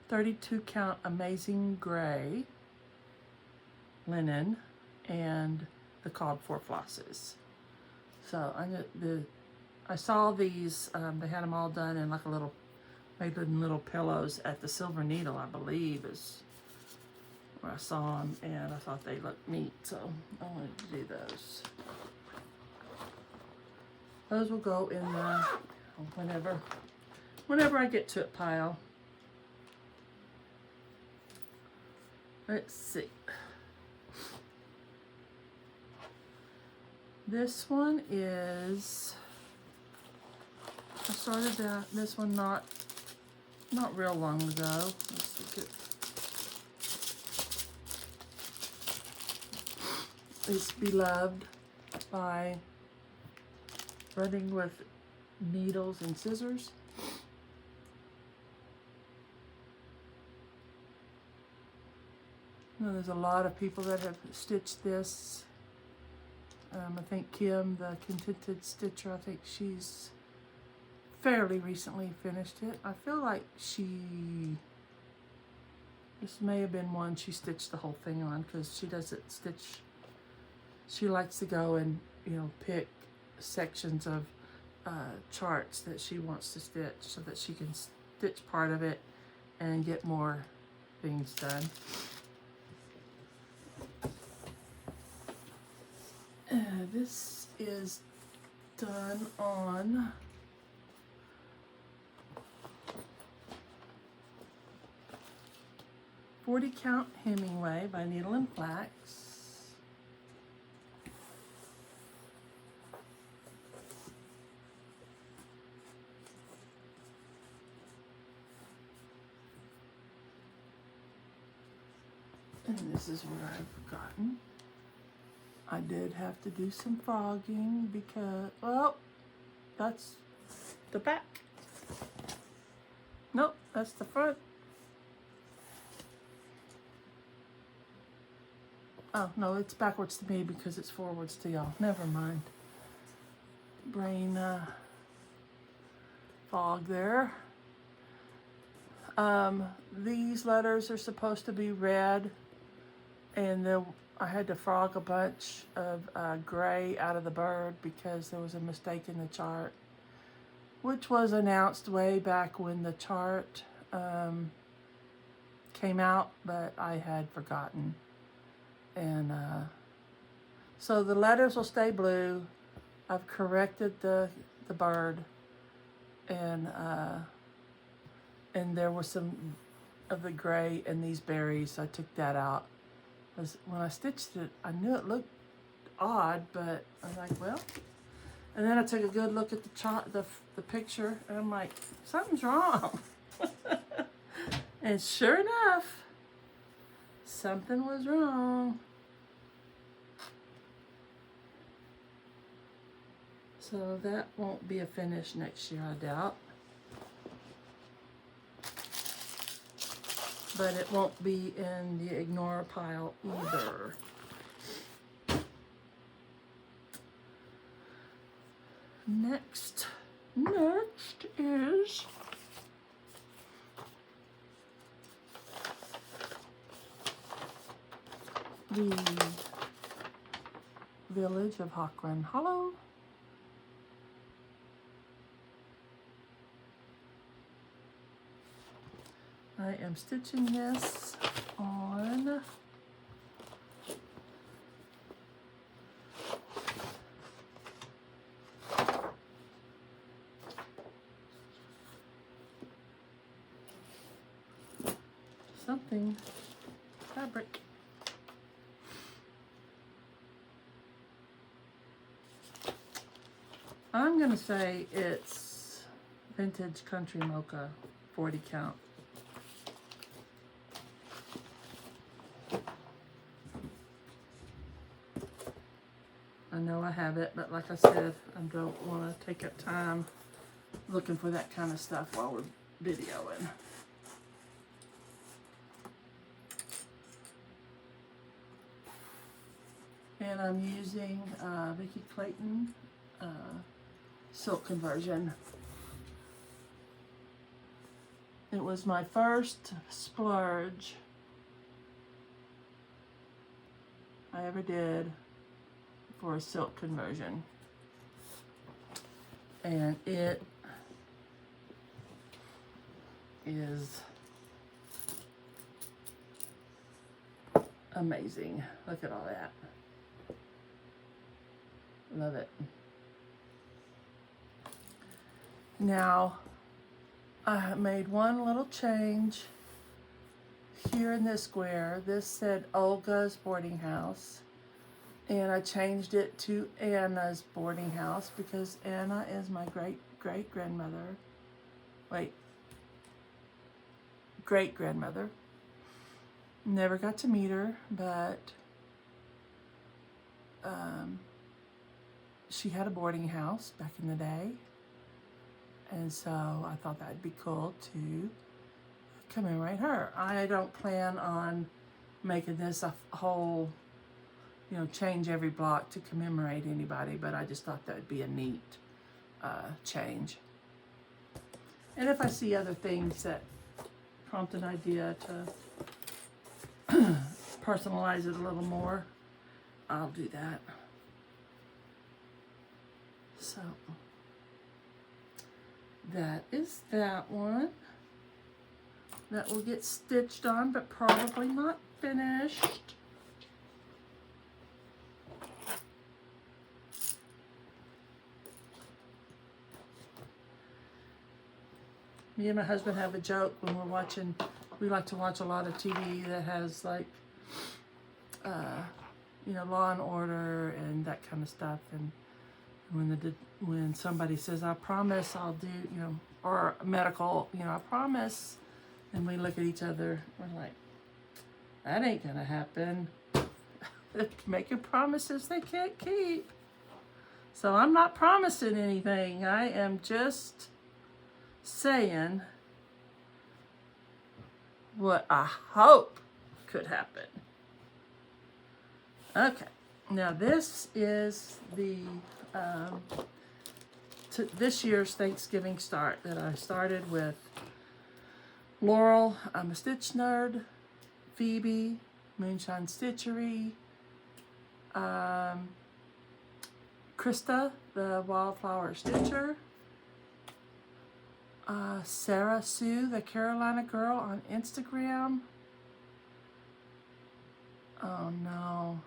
A: 32 count Amazing Gray linen and the called for flosses. So I saw these, they had them all done in like a little, made little pillows at the Silver Needle, I believe is where I saw them, and I thought they looked neat, so I wanted to do those. Those will go in the, whenever whenever I get to it pile. Let's see. This one is, I started this one not real long ago. Let's look at, it's Beloved by Running with Needles and Scissors. Now, there's a lot of people that have stitched this. I think Kim, the Contented Stitcher, I think she's fairly recently finished it. I feel like this may have been one she stitched the whole thing on, because she doesn't stitch, she likes to go and, you know, pick sections of charts that she wants to stitch so that she can stitch part of it and get more things done. This is done on "40 Count Hemingway" by Needle and Flax. And this is what I've gotten. I did have to do some frogging because, well, that's the back. Nope, that's the front. Oh, no, it's backwards to me because it's forwards to y'all. Never mind. Brain fog there. These letters are supposed to be red, and I had to frog a bunch of gray out of the bird because there was a mistake in the chart, which was announced way back when the chart came out, but I had forgotten. And so the letters will stay blue. I've corrected the bird, and there was some of the gray in these berries, so I took that out. When I stitched it, I knew it looked odd, but I was like, well. And then I took a good look at the chart, the picture, and I'm like, something's wrong. And sure enough, something was wrong. So that won't be a finish next year, I doubt. But it won't be in the ignore pile either. Next is the Village of Hawkrun Hollow. I am stitching this on something fabric. I'm going to say it's Vintage Country Mocha 40 count. I know I have it, but like I said, I don't want to take up time looking for that kind of stuff while we're videoing. And I'm using Vicki Clayton silk conversion. It was my first splurge I ever did for a silk conversion, and it is amazing. Look at all that. Love it. Now, I made one little change here in this square. This said Olga's boarding house, and I changed it to Anna's boarding house because Anna is my great-grandmother. Wait. Great-grandmother. Never got to meet her, but she had a boarding house back in the day. And so I thought that'd be cool to commemorate her. I don't plan on making this a whole, change every block to commemorate anybody, but I just thought that'd be a neat change. And if I see other things that prompt an idea to personalize it a little more, I'll do that. So that is that one. That will get stitched on, but probably not finished. Me and my husband have a joke when we're watching. We like to watch a lot of TV that has like, Law and Order and that kind of stuff. And when somebody says, "I promise I'll do," or medical, "I promise," and we look at each other, we're like, that ain't gonna happen. Making promises they can't keep. So I'm not promising anything. I am just saying what I hope could happen. Okay, now this is the this year's Thanksgiving start that I started with Laurel, I'm a Stitch Nerd, Phoebe, Moonshine Stitchery, Krista, the Wildflower Stitcher, Sarah Sue, the Carolina Girl on Instagram. Oh no.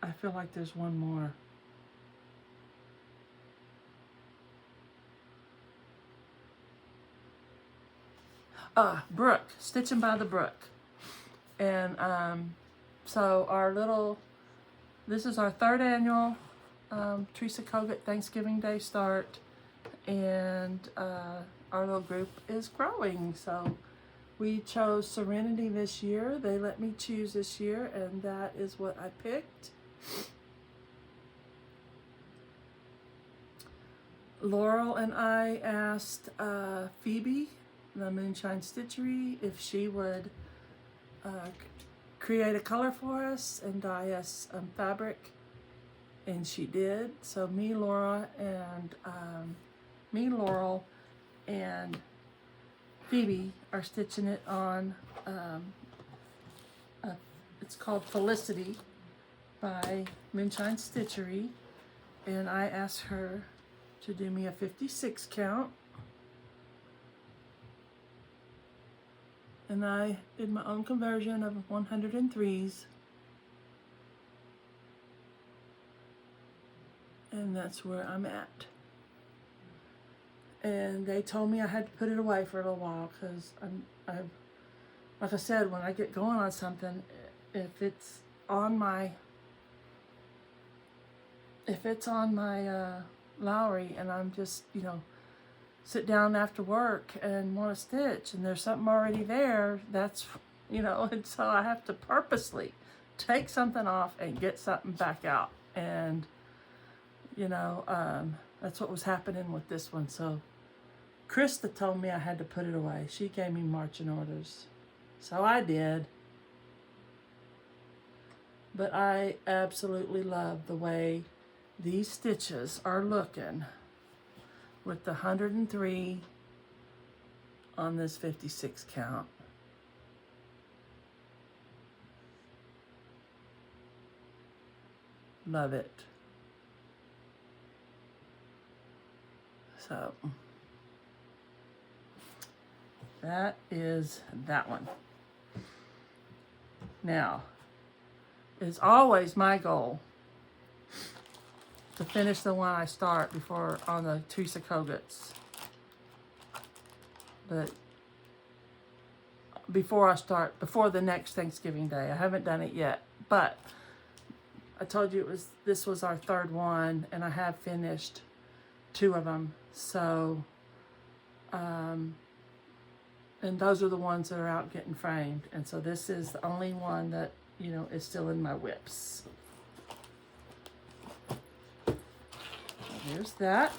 A: I feel like there's one more. Brook, Stitching by the Brook. And so this is our third annual Teresa Kogut Thanksgiving Day start, and our little group is growing. So we chose Serenity this year. They let me choose this year, and that is what I picked. Laurel and I asked Phoebe, the Moonshine Stitchery, if she would create a color for us and dye us fabric, and she did. So me, Laurel, and Phoebe are stitching it on. It's called Felicity by Moonshine Stitchery, and I asked her to do me a 56 count. And I did my own conversion of 103s. And that's where I'm at. And they told me I had to put it away for a little while because I've, like I said, when I get going on something, if it's on my Lowry and I'm just, sit down after work and want to stitch and there's something already there, that's, and so I have to purposely take something off and get something back out. And, that's what was happening with this one. So Krista told me I had to put it away. She gave me marching orders. So I did. But I absolutely love the way these stitches are looking with the 103 on this 56 count. Love it. So that is that one. Now, it's always my goal to finish the one I start before on the Teresa Kogut's. But before the next Thanksgiving Day. I haven't done it yet, but I told you this was our third one, and I have finished 2 of them. So, and those are the ones that are out getting framed. And so this is the only one that, you know, is still in my WIPs. There's that.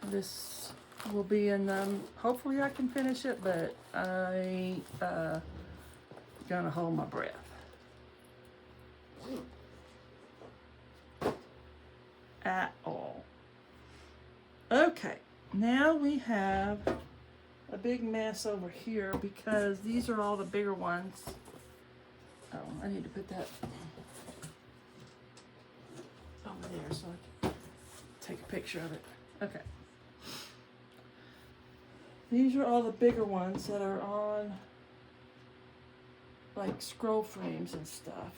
A: This will be in, hopefully I can finish it, but I ain't gonna hold my breath. At all. Okay, now we have a big mess over here because these are all the bigger ones. Oh, I need to put that over there so I can take a picture of it. Okay. These are all the bigger ones that are on like scroll frames and stuff.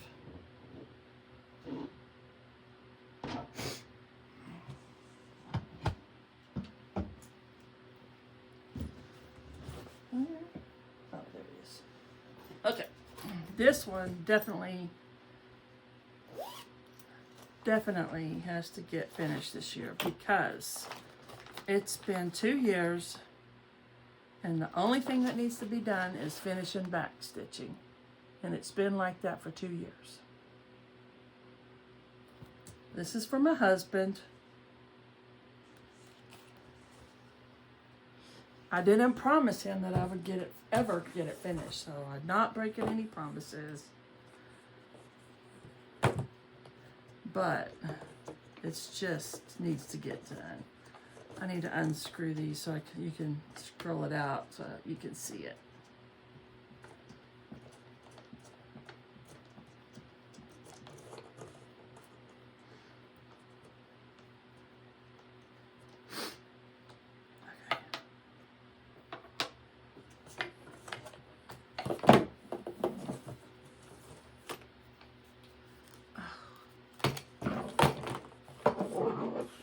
A: Oh, there it is. Okay. This one definitely has to get finished this year because it's been 2 years and the only thing that needs to be done is finishing back stitching. And it's been like that for 2 years. This is for my husband. I didn't promise him that I would ever get it finished, so I'm not breaking any promises. But it's just needs to get done. I need to unscrew these so you can scroll it out so you can see it.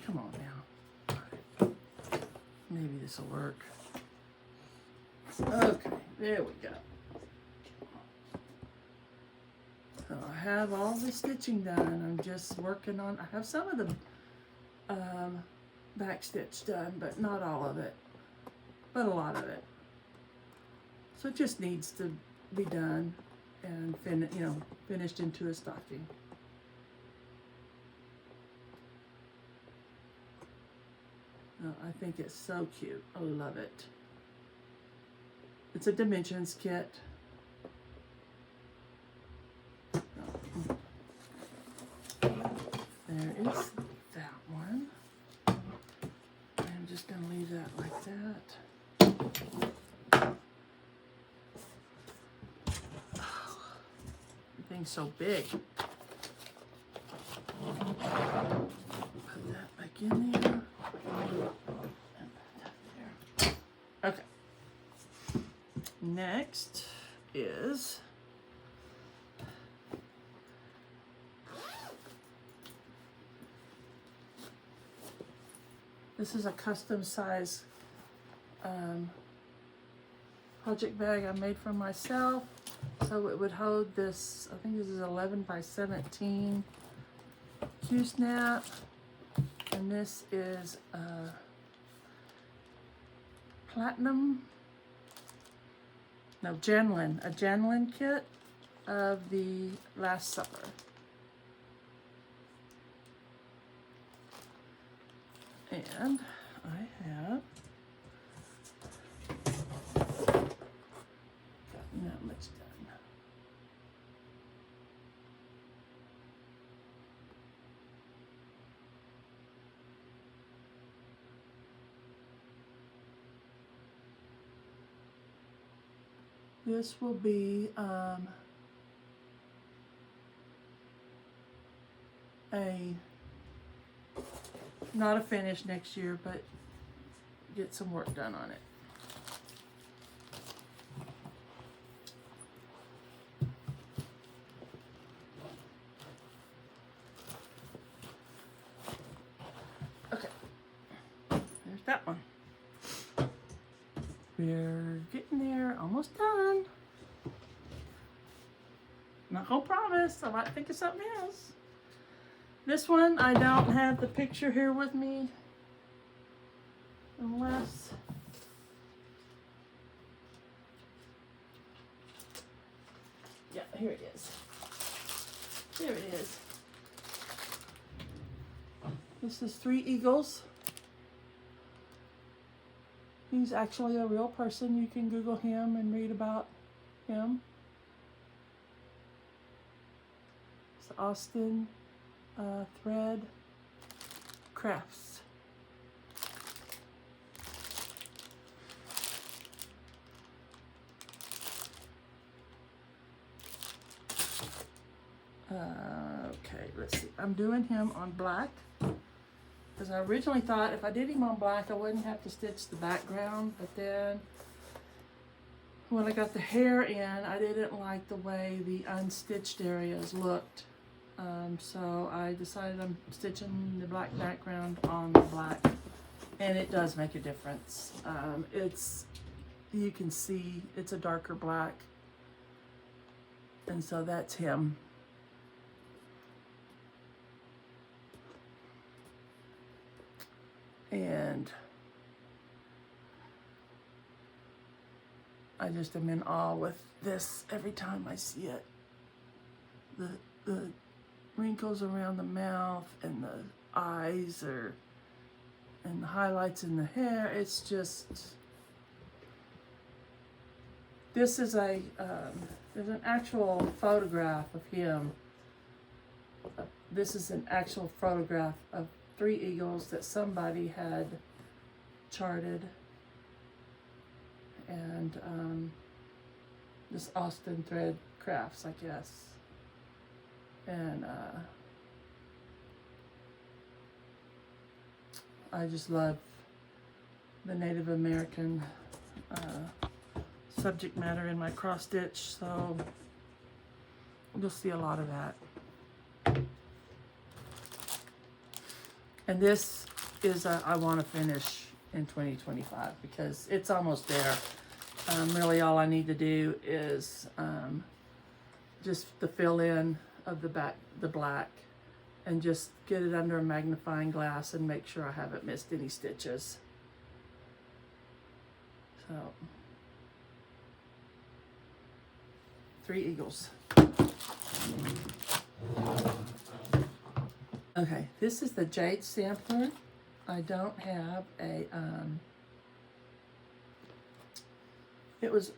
A: Come on now. Maybe this will work. Okay, there we go. So I have all the stitching done. I'm just working on, I have some of the back stitch done, but not all of it, but a lot of it. So it just needs to be done and finished into a stocking. Oh, I think it's so cute. I love it. It's a dimensions kit. There is that one. I'm just going to leave that like that. Oh, everything's so big. Put that back in there. Okay. Next is this is a custom size project bag I made for myself, so it would hold this. I think this is 11 by 17 Q-snap, and this is a Janlin kit of the Last Supper. And I have gotten that much done. This will be not a finish next year, but get some work done on it. We're getting there, almost done. Not gonna promise, I might think of something else. This one, I don't have the picture here with me. Unless, yeah, here it is. There it is. This is Three Eagles. He's actually a real person. You can Google him and read about him. It's Austin Thread Crafts. Okay, let's see. I'm doing him on black because I originally thought if I did him on black I wouldn't have to stitch the background, but then when I got the hair in I didn't like the way the unstitched areas looked, so I decided I'm stitching the black background on the black, and it does make a difference. You can see it's a darker black, and so that's him. And I just am in awe with this every time I see it. The wrinkles around the mouth and the eyes and the highlights in the hair. It's just, this is there's an actual photograph of him. This is an actual photograph of Three Eagles that somebody had charted, and this Austin Thread Crafts, I guess, and I just love the Native American subject matter in my cross stitch, so you'll see a lot of that. And this is I want to finish in 2025 because it's almost there. Really all I need to do is just the fill in of the black, and just get it under a magnifying glass and make sure I haven't missed any stitches. So, Three Eagles. Okay, this is the Jade sampler. I don't have a, it was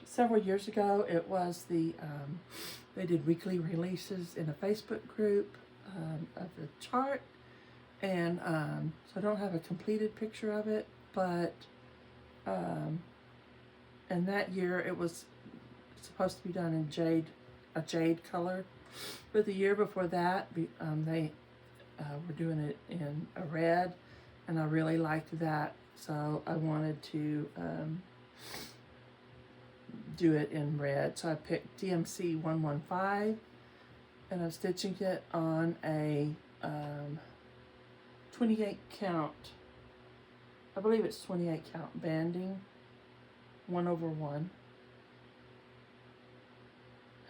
A: several years ago. It was the, they did weekly releases in a Facebook group of the chart. And so I don't have a completed picture of it, but and that year it was supposed to be done in a jade color. But the year before that, they were doing it in a red, and I really liked that, so I wanted to do it in red. So I picked DMC 115, and I'm stitching it on a 28 count, I believe it's 28 count banding, 1/1.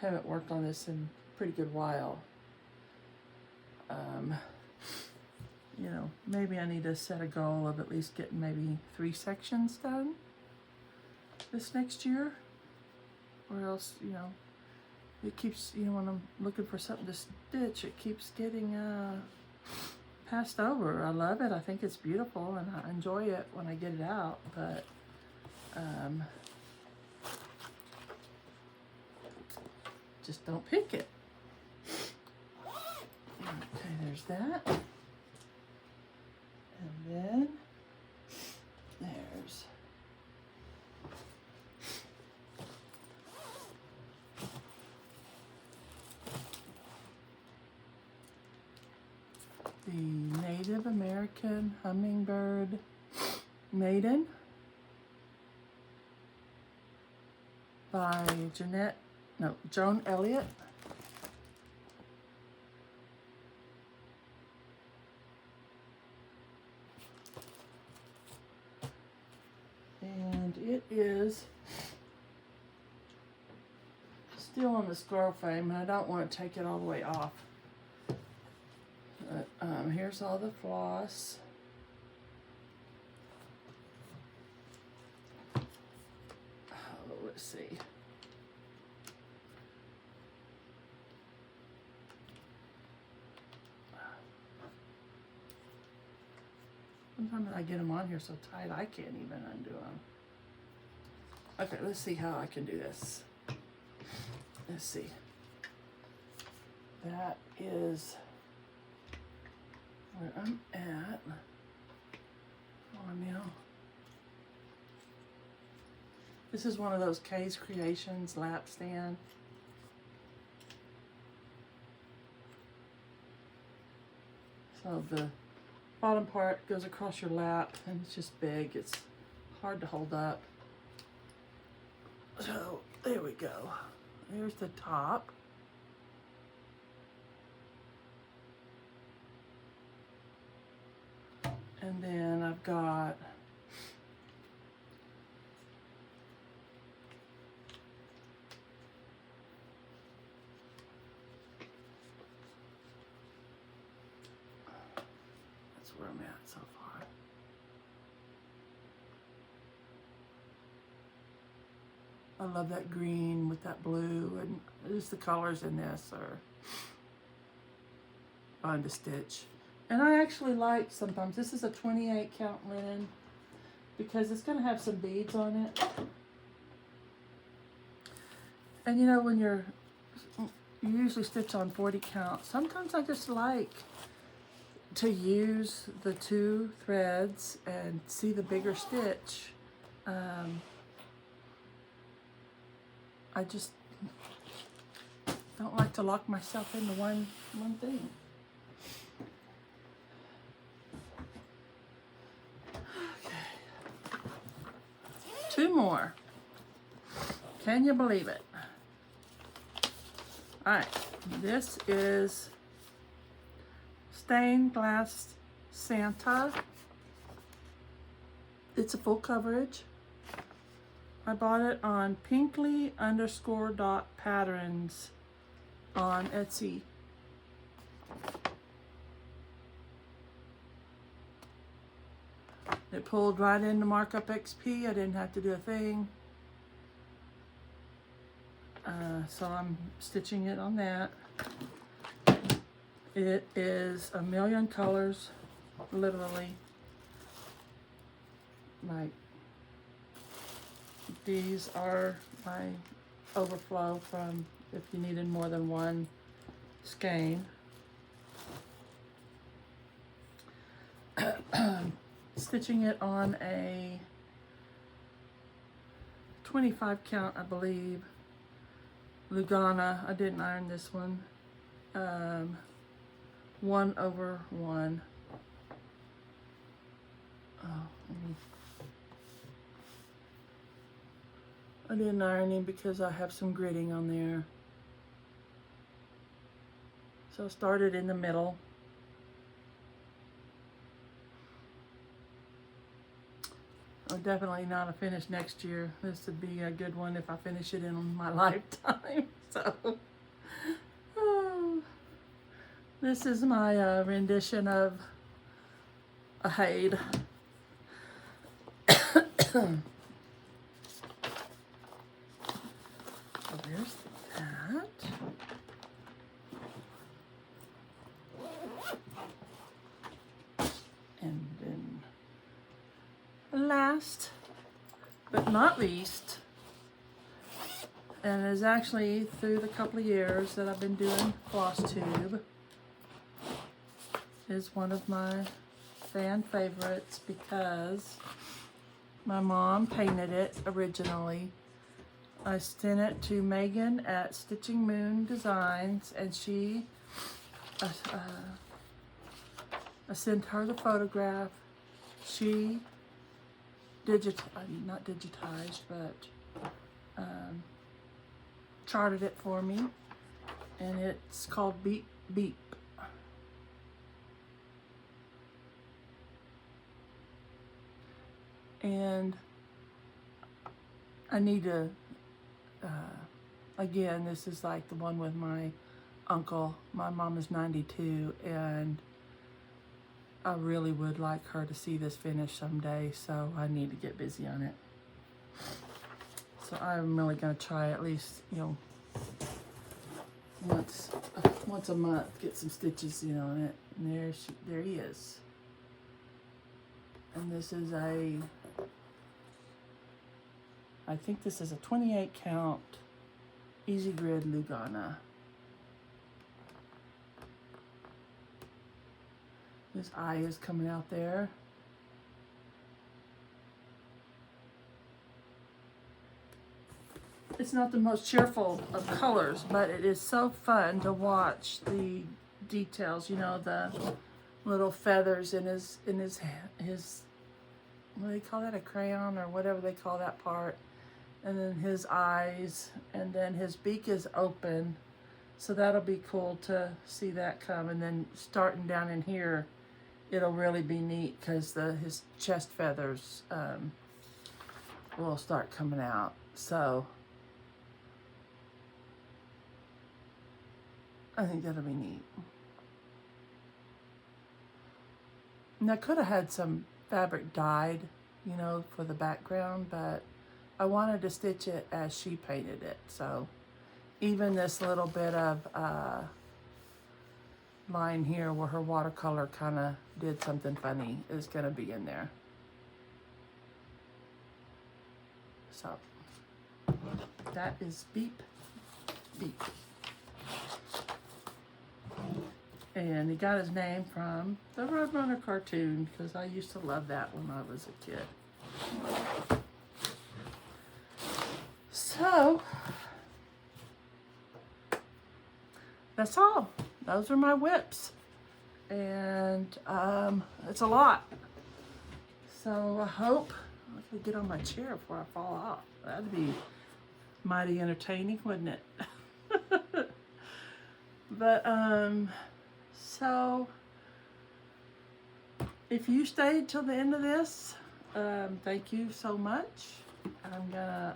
A: Haven't worked on this in a pretty good while. You know, maybe I need to set a goal of at least getting maybe 3 sections done this next year, or else, you know, it keeps, you know, when I'm looking for something to stitch, it keeps getting passed over. I love it. I think it's beautiful, and I enjoy it when I get it out, but just don't pick it. Okay, there's that. And then there's the Native American Hummingbird Maiden by Joan Elliott. And it is still on the scroll frame, and I don't want to take it all the way off. But here's all the floss. Oh, let's see. Sometimes I get them on here so tight I can't even undo them. Okay, let's see how I can do this. Let's see. That is where I'm at. Oh, now. This is one of those K's Creations lap stand. So the bottom part goes across your lap and it's just big. It's hard to hold up. So there we go. Here's the top. And then I've got that's where I'm at so far. I love that green with that blue, and just the colors in this are fun to stitch. And I actually like sometimes, this is a 28 count linen because it's going to have some beads on it. And you know, when you usually stitch on 40 count, sometimes I just like to use the 2 threads and see the bigger stitch. I just don't like to lock myself into one thing. Okay. 2 more. Can you believe it? All right, this is Stained Glass Santa. It's a full coverage. I bought it on pinkly_dot_patterns on Etsy. It pulled right into Markup XP. I didn't have to do a thing. So I'm stitching it on that. It is a million colors, literally. Like, these are my overflow from if you needed more than one skein. Stitching it on a 25 count, I believe. Lugana. I didn't iron this one. 1/1. Oh, I didn't iron him because I have some gridding on there. So I started in the middle. Oh, definitely not a finish next year. This would be a good one if I finish it in my lifetime. So, oh, this is my rendition of a Jade. So there's that. And then last but not least, and is actually through the couple of years that I've been doing Flosstube, is one of my fan favorites because my mom painted it originally. I sent it to Megan at Stitching Moon Designs, and she, I sent her the photograph. She not digitized, but charted it for me, and it's called Beep Beep. And I need to, again, this is like the one with my uncle. My mom is 92, and I really would like her to see this finished someday, so I need to get busy on it. So I'm really going to try at least, you know, once a month, get some stitches in on it. And there he is. And this is I think this is a 28 count Easy Grid Lugana. His eye is coming out there. It's not the most cheerful of colors, but it is so fun to watch the details, you know, the little feathers in his what do they call that, a crayon or whatever they call that part, and then his eyes, and then his beak is open, so that'll be cool to see that come. And then starting down in here, it'll really be neat because his chest feathers will start coming out. So I think that'll be neat. And I could have had some fabric dyed, you know, for the background, but I wanted to stitch it as she painted it. So even this little bit of line here where her watercolor kind of did something funny is going to be in there. So that is Beep Beep. And he got his name from the Roadrunner cartoon, because I used to love that when I was a kid. So, that's all. Those are my WIPs. And it's a lot. So I hope I can get on my chair before I fall off. That'd be mighty entertaining, wouldn't it? But, so if you stayed till the end of this, thank you so much. I'm gonna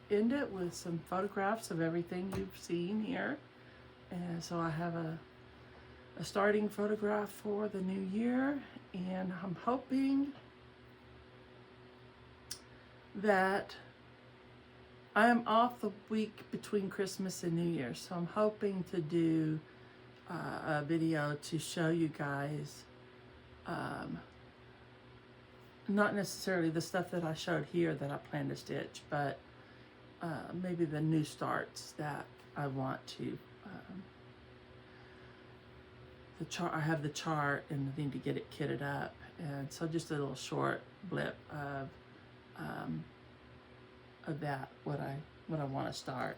A: end it with some photographs of everything you've seen here. And so I have a starting photograph for the new year, and I'm hoping that I am off the week between Christmas and New Year, so I'm hoping to do a video to show you guys not necessarily the stuff that I showed here that I plan to stitch, but maybe the new starts that I want to. The chart, I have the chart and I need to get it kitted up, and so just a little short blip of that, what I want to start.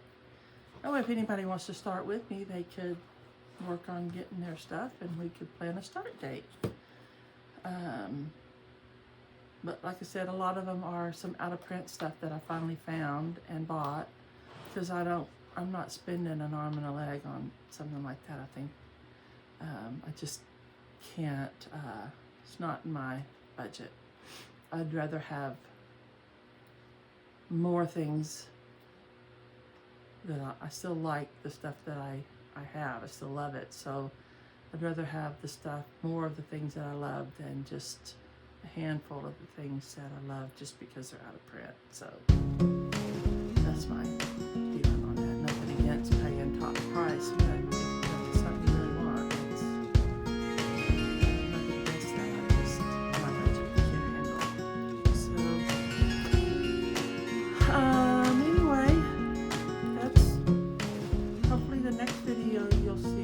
A: Oh, if anybody wants to start with me, they could work on getting their stuff and we could plan a start date. But like I said, a lot of them are some out of print stuff that I finally found and bought, because I'm not spending an arm and a leg on something like that. I think I just can't, it's not in my budget. I'd rather have more things that I still like the stuff that I have. I still love it. So I'd rather have the stuff, more of the things that I love, than just a handful of the things that I love just because they're out of print. So that's my feeling on that. Nothing against paying top price, but if that's something you really want, it's nothing against that. I just, my budget can't handle. So anyway, that's hopefully the next video you'll see